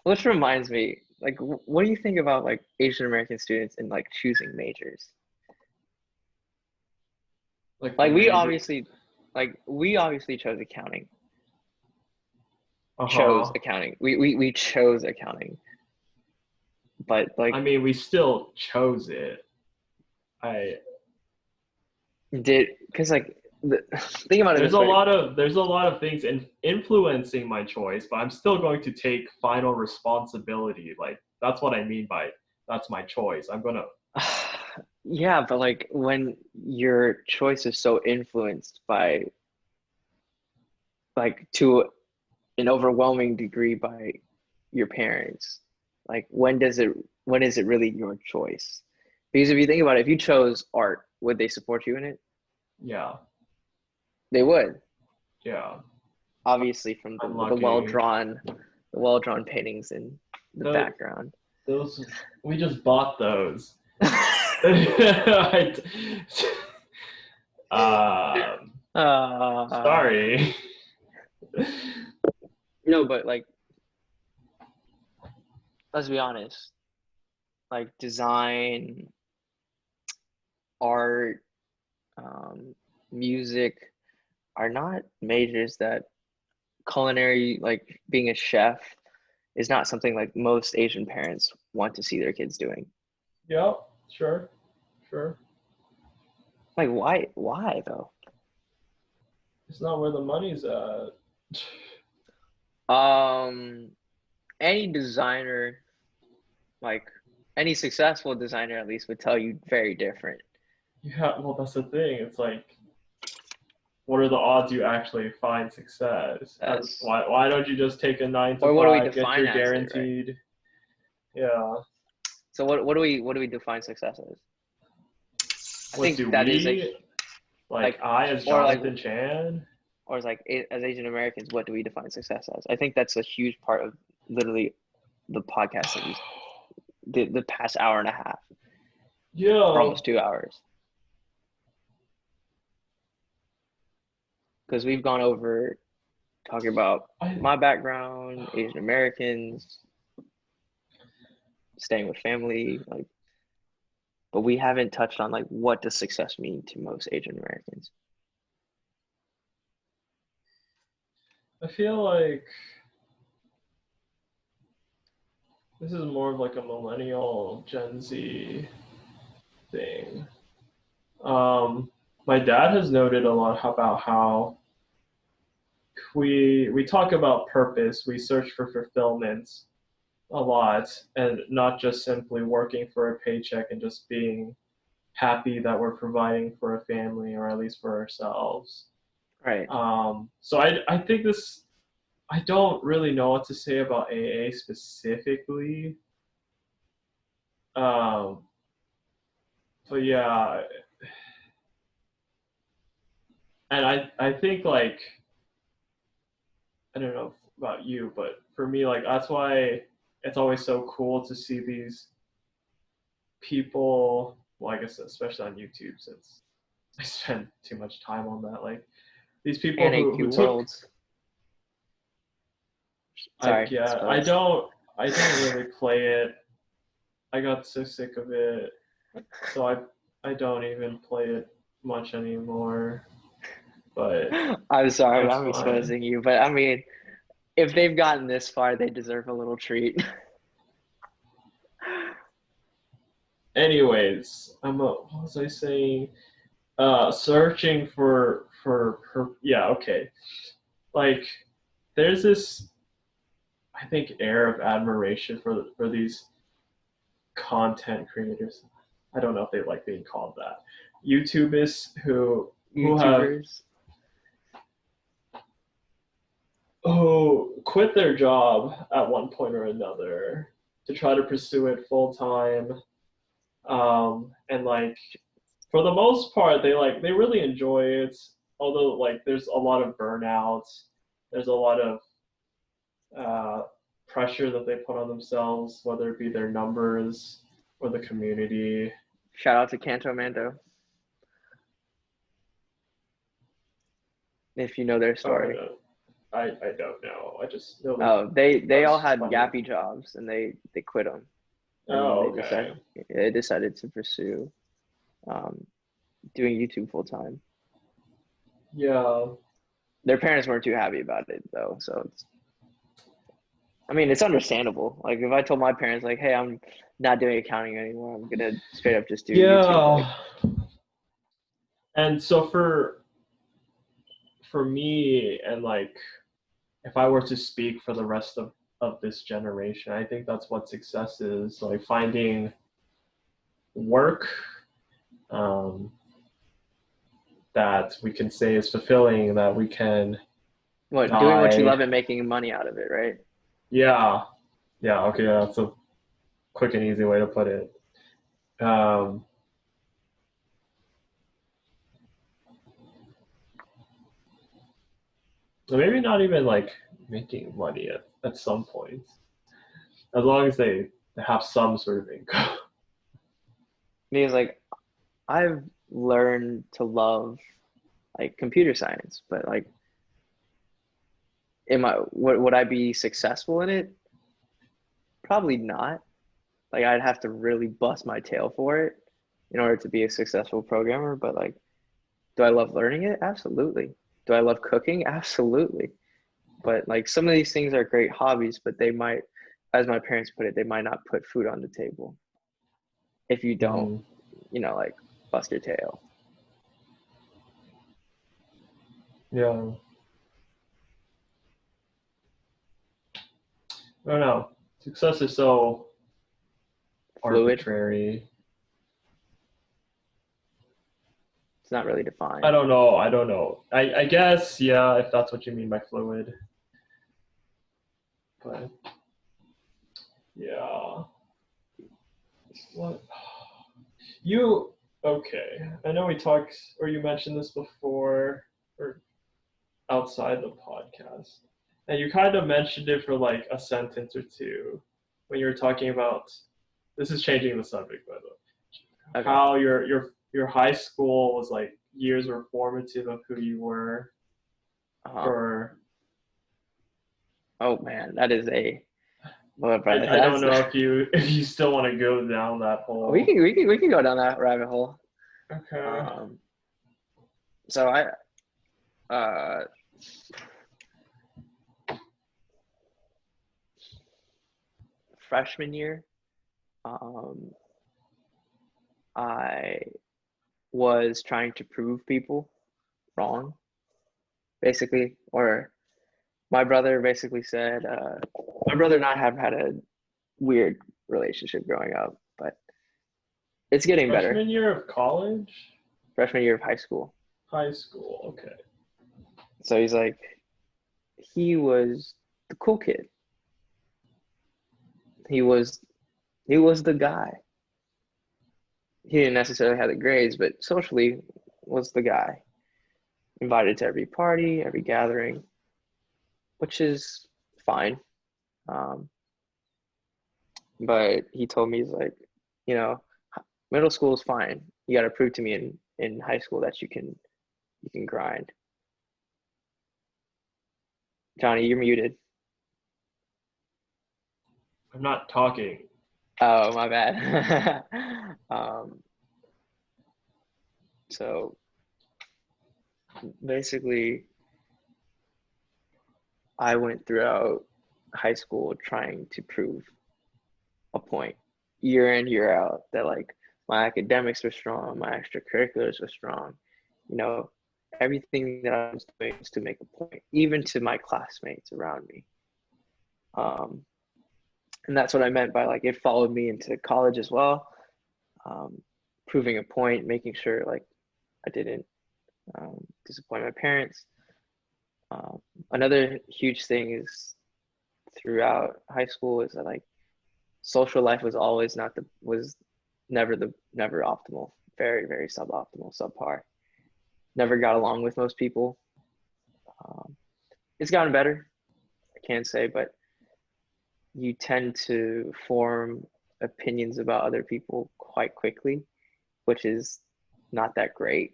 Which reminds me, like, what do you think about like Asian American students and like choosing majors? like the Like major. we obviously chose accounting. Uh Chose huh. accounting. We chose accounting. But I like mean, we still chose it. I because like think about it this way. there's a lot of things influencing my choice, but I'm still going to take final responsibility. Like that's what I mean by that's my choice. I'm gonna. Yeah, but like when your choice is so influenced by like to an overwhelming degree by your parents, like when is it really your choice? Because if you think about it, if you chose art, would they support you in it? Yeah, They would, yeah. obviously from I'm the lucky. well drawn paintings in the Those, background. those we just bought those. I, uh, sorry. no, but like let's be honest, like design, art, um, music are not majors that culinary, like being a chef, is not something like most Asian parents want to see their kids doing. Yep, sure, sure. Like, why though? It's not where the money's at. Um, any designer, like any successful designer at least, would tell you very different. Yeah, well, that's the thing. It's like, what are the odds you actually find success? As Why don't you just take a nine to or what do we five, get define your as it, right? guaranteed? Yeah. So what do we define success as? I What think do that is a we like? like I as or like Jonathan Chan. or as like as Asian Americans, what do we define success as? I think that's a huge part of literally the podcast that we did the past hour and a half or Yo, almost 2 hours because we've gone over talking about I my background, Asian Americans, staying with family, like, but we haven't touched on like what does success mean to most Asian Americans. I feel like this is more of like a millennial Gen Z thing. My dad has noted a lot about how we talk about purpose, we search for fulfillment a lot, and not just simply working for a paycheck and just being happy that we're providing for a family or at least for ourselves. Right. So I think this I don't really know what to say about AA specifically. Um, but yeah, and I think like I don't know about you, but for me like that's why it's always so cool to see these people. Well, I guess especially on YouTube since I spend too much time on that. Like these people who NAQ took Worlds. Sorry, yeah spells. I don't really play it. I got so sick of it, so I don't even play it much anymore. But I'm sorry, it's I'm fine. exposing you, but I mean, if they've gotten this far, they deserve a little treat. anyways, what was I saying? Searching for her. Yeah, okay. Like, there's this, I think, air of admiration for these content creators. I don't know if they like being called that. YouTubers who have YouTubers. who quit their job at one point or another to try to pursue it full time. And like for the most part, they really enjoy it. Although like there's a lot of burnout, there's a lot of uh, pressure that they put on themselves, whether it be their numbers or the community. Shout out to Canto Mando, if you know their Oh, story. no, I don't know. I just know Oh, they all that's had funny. yappy jobs and they quit them, and Oh, okay. they decided to pursue um, doing YouTube full time. Yeah. Their parents weren't too happy about it though, so I mean, it's understandable. Like if I told my parents, like, "Hey, I'm not doing accounting anymore. I'm gonna straight up just do YouTube." Like, Yeah. And so for me, and like if I were to speak for the rest of this generation, I think that's what success is, like finding work um, that we can say is fulfilling, that we can what, doing what you die. love and making money out of it, right? Yeah, yeah, okay, that's a quick and easy way to put it. Um, maybe not even like making money at some point, as long as they have some sort of income. Because like I've learned to love like computer science, but like, would I be successful in it? Probably not. Like I'd have to really bust my tail for it in order to be a successful programmer. But like, do I love learning it? Absolutely. Do I love cooking? Absolutely. But like some of these things are great hobbies, but they might, as my parents put it, they might not put food on the table if you don't, Mhm. like bust your tail. Yeah, I don't know. Success is so Fluid. arbitrary. It's not really I defined. don't know. I don't know. I guess, yeah, if that's what you mean by fluid. But yeah. What? You, okay. I know we talked, or you mentioned this before, or outside the podcast. And you kind of mentioned it for like a sentence or two when you were talking about, this is changing the subject, by the way, Okay. how your high school was like years were formative of who you were Uh-huh. for. Oh man, that is a well, but I don't that's know if you still want to go down that hole. we can go down that rabbit hole. Okay. Um, so I uh freshman year, um, I was trying to prove people wrong, basically, or my brother basically said, my brother and I have had a weird relationship growing up, but it's getting better. Freshman year of college, Freshman year of high school. high school. Okay. So he's like, he was the cool kid. He was he was the guy. He didn't necessarily have the grades, but socially was the guy. Invited to every party, every gathering, which is fine. Um, but he told me, he's like, you know, middle school is fine. You got to prove to me in high school that you can grind. Johnny, you're muted. I'm not talking. Oh, my bad. So basically, I went throughout high school trying to prove a point year in, year out that like my academics were strong, my extracurriculars were strong. You know, everything that I was doing was to make a point, even to my classmates around me. And that's what I meant by like it followed me into college as well. Proving a point, making sure like I didn't disappoint my parents. Another huge thing is throughout high school is that like social life was always not the was never optimal, very very suboptimal, subpar. Never got along with most people. It's gotten better, I can't say, but you tend to form opinions about other people quite quickly, which is not that great.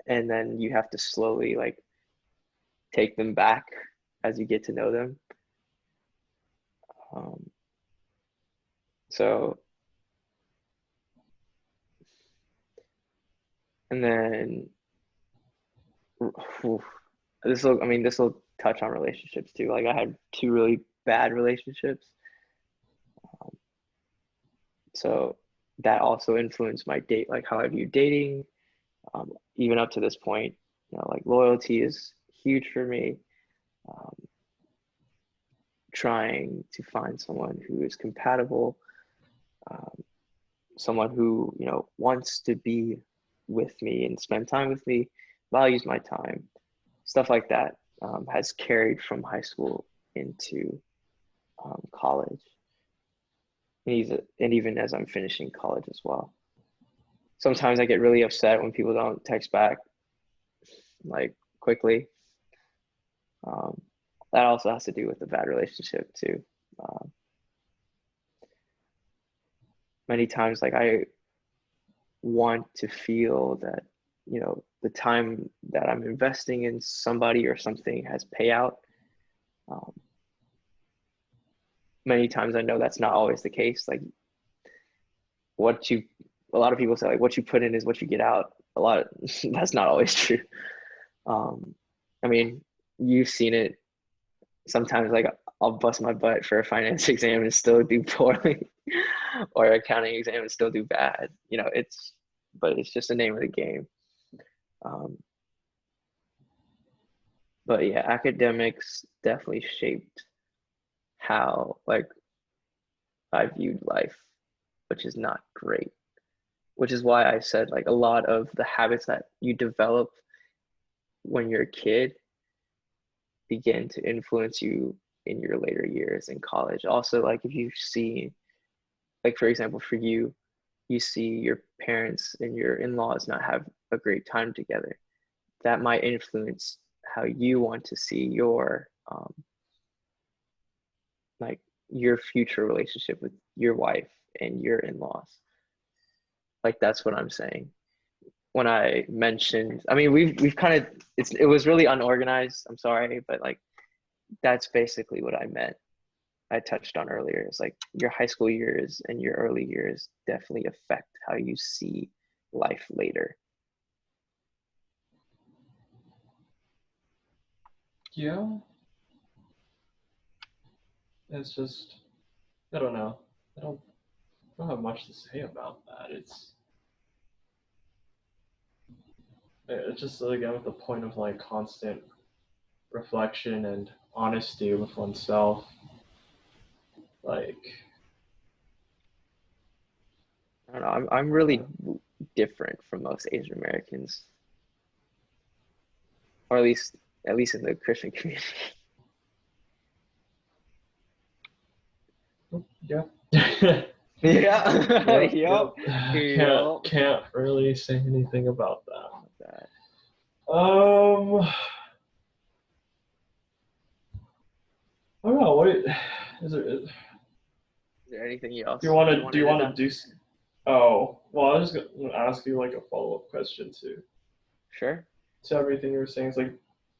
And then you have to slowly like take them back as you get to know them. So, and then this will touch on relationships too. Like I had two really bad relationships. So that also influenced my date, like how I view dating. Even up to this point, you know, like loyalty is huge for me. Trying to find someone who is compatible, someone who, you know, wants to be with me and spend time with me, values my time, stuff like that, has carried from high school into college, and even as I'm finishing college as well. Sometimes I get really upset when people don't text back like quickly. That also has to do with a bad relationship too. Many times, like I want to feel that, you know, the time that I'm investing in somebody or something has payout. Many times I know that's not always the case. Like a lot of people say like what you put in is what you get out. That's not always true. I mean, you've seen it sometimes, like I'll bust my butt for a finance exam and still do poorly or accounting exam and still do bad. You know, but it's just the name of the game. But yeah, academics definitely shaped how like I viewed life, which is not great. Which is why I said like a lot of the habits that you develop when you're a kid begin to influence you in your later years in college. Also, like if you see, like for example, for you, you see your parents and your in-laws not have a great time together. That might influence how you want to see your like your future relationship with your wife and your in-laws. Like that's what I'm saying. When I mentioned, I mean, we've kind of it was really unorganized. I'm sorry, but like that's basically what I meant. I touched on earlier. It's like your high school years and your early years definitely affect how you see life later. Yeah. It's just, I don't know. I don't have much to say about that. It's just again with the point of like constant reflection and honesty with oneself. Like, I don't know. I'm really different from most Asian Americans, or at least in the Christian community. yeah. Yeah. Yep, Yep. yep. Can't Yep. can't really say anything about That. that. I don't know. What is it? Is there anything Do you else want you to do wanted you to want to talk? do? Oh, well, I was just gonna ask you like a follow-up question too. Sure. To everything you were saying, it's like,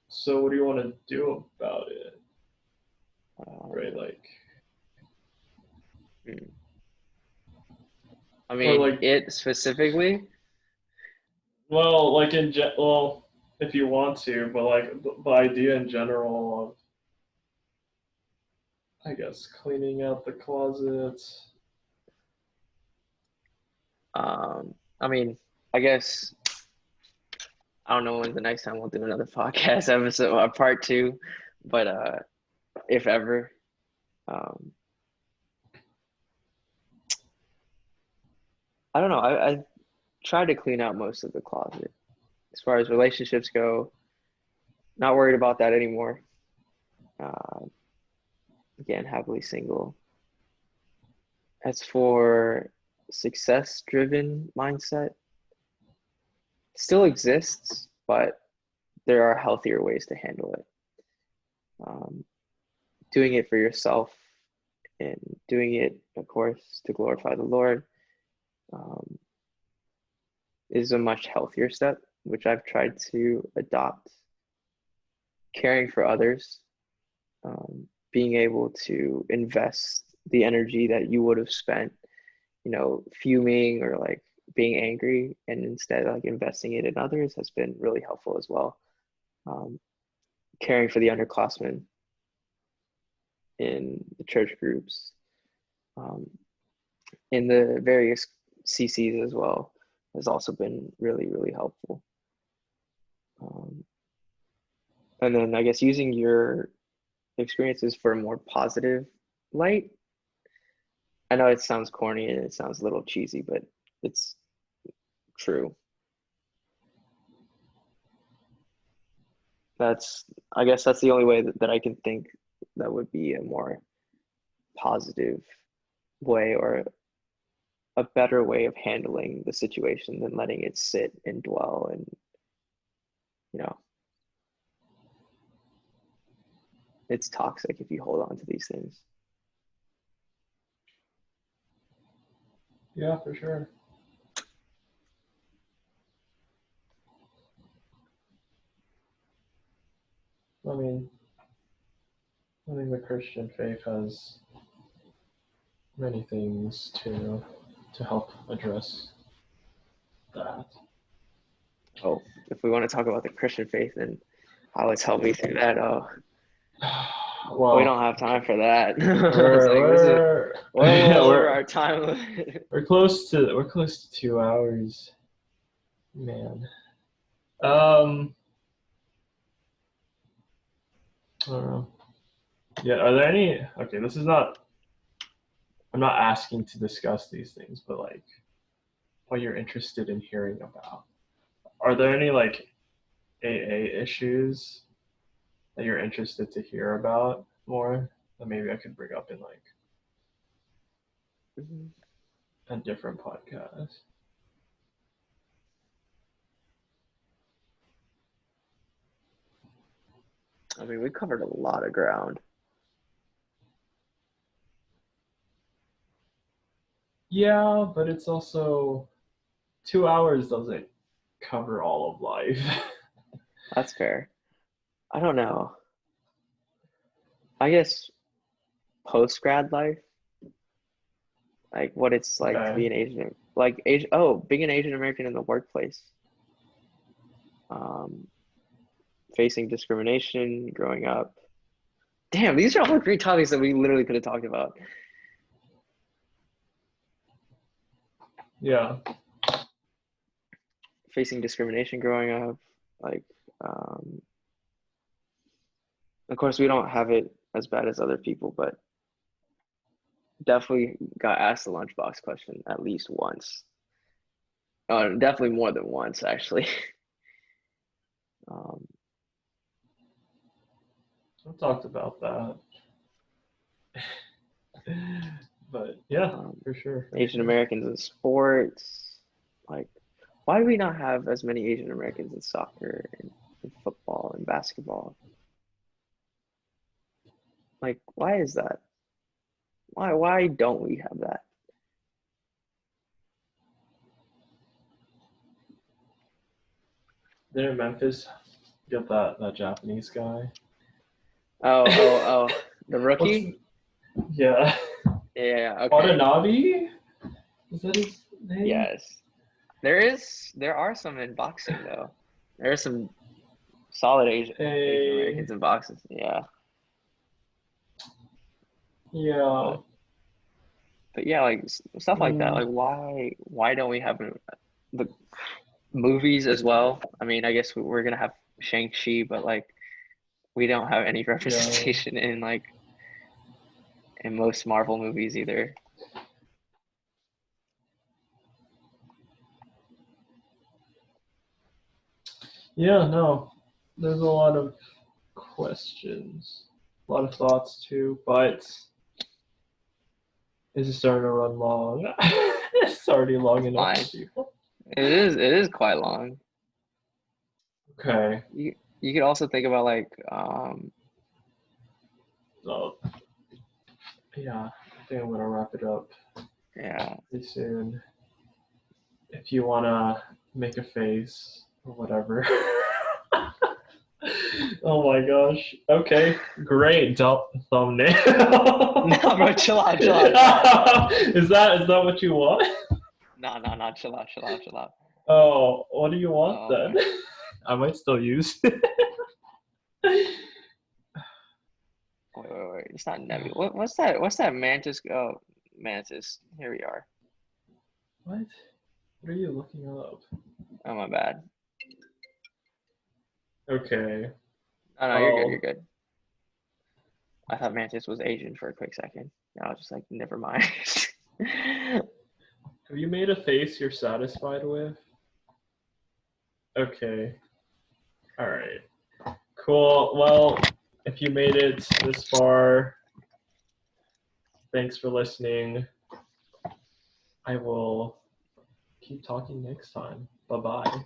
so what do you want to do about it? Right, like, Hmm. I or mean, like, it specifically. well, like well, if you want to, but like the idea in general of, I guess, cleaning out the closets. I mean, I guess I don't know when the next time we'll do another podcast episode, part two, but if ever, um, I don't know. I tried to clean out most of the closet as far as relationships go. Not worried about that anymore. Uh, Again, happily single. As for success-driven mindset, still exists, but there are healthier ways to handle it. Doing it for yourself and doing it, of course, to glorify the Lord um, is a much healthier step, which I've tried to adopt. Caring for others, being able to invest the energy that you would have spent, fuming or like being angry, and instead like investing it in others has been really helpful as well. Caring for the underclassmen in the church groups, in the various CCs as well, has also been really, really helpful. And then I guess using your experiences for a more positive light. I know it sounds corny and it sounds a little cheesy, but it's true. I guess that's the only way that I can think that would be a more positive way or a better way of handling the situation than letting it sit and dwell and, it's toxic if you hold on to these things. Yeah, for sure. I mean, I think the Christian faith has many things to help address that. Oh, if we want to talk about the Christian faith and how it's helped me through that, Well, we don't have time for that. we're well yeah, over our time limit. we're close to 2 hours, man. I don't know. Yeah, are there any? Okay, this is not. I'm not asking to discuss these things, but like, what you're interested in hearing about. Are there any like AA issues that you're interested to hear about more that maybe I could bring up in like a different podcast? I mean, we covered a lot of ground. Yeah, but it's also 2 hours doesn't cover all of life. That's fair. I don't know. I guess post-grad life, like what it's like to Okay. be an Asian, being an Asian American in the workplace, facing discrimination, growing up. Damn, these are all three topics that we literally could have talked about. Yeah. Facing discrimination growing up, like, of course, we don't have it as bad as other people, but definitely got asked the lunchbox question at least once. Definitely more than once, actually. um, I've talked about that. But yeah, for sure. Asian Americans in sports. Like, why do we not have as many Asian Americans in soccer and football and basketball? Like, why is that? Why don't we have that? Didn't Memphis get that Japanese guy? Oh, the What's rookie? yeah. Yeah, okay. Watanabe? Is that his name? Yes. There are some in boxing though. There are some solid Asian Americans in boxing. Yeah. Yeah. but yeah, like stuff like that. Mm, Like why don't we have the movies as well? I mean, I guess we're gonna have Shang-Chi, but like we don't have any yeah. representation in most Marvel movies either. Yeah, no. There's a lot of questions, a lot of thoughts too, but this is starting to run long. It's already long It's enough for fine. people. It is quite long. Okay. You could also think about like So, yeah, I think I'm gonna wrap it up yeah. pretty soon. If you wanna make a face or whatever. Oh my gosh. Okay, great thumbnail. No, bro, chill out. Is that what you want? No, chill out. Oh, what do you want Oh then? man. I might still use it. Wait. It's not Nebula. What's that? What's that mantis? Oh, mantis. Here we are. What? What are you looking up? Oh, my bad. Okay. Oh, no, you're good. You're Oh, good. I thought mantis was Asian for a quick second. I was just like, never mind. have you made a face you're satisfied with? Okay. All right. Cool. Well, if you made it this far, thanks for listening. I will keep talking next time. Bye bye.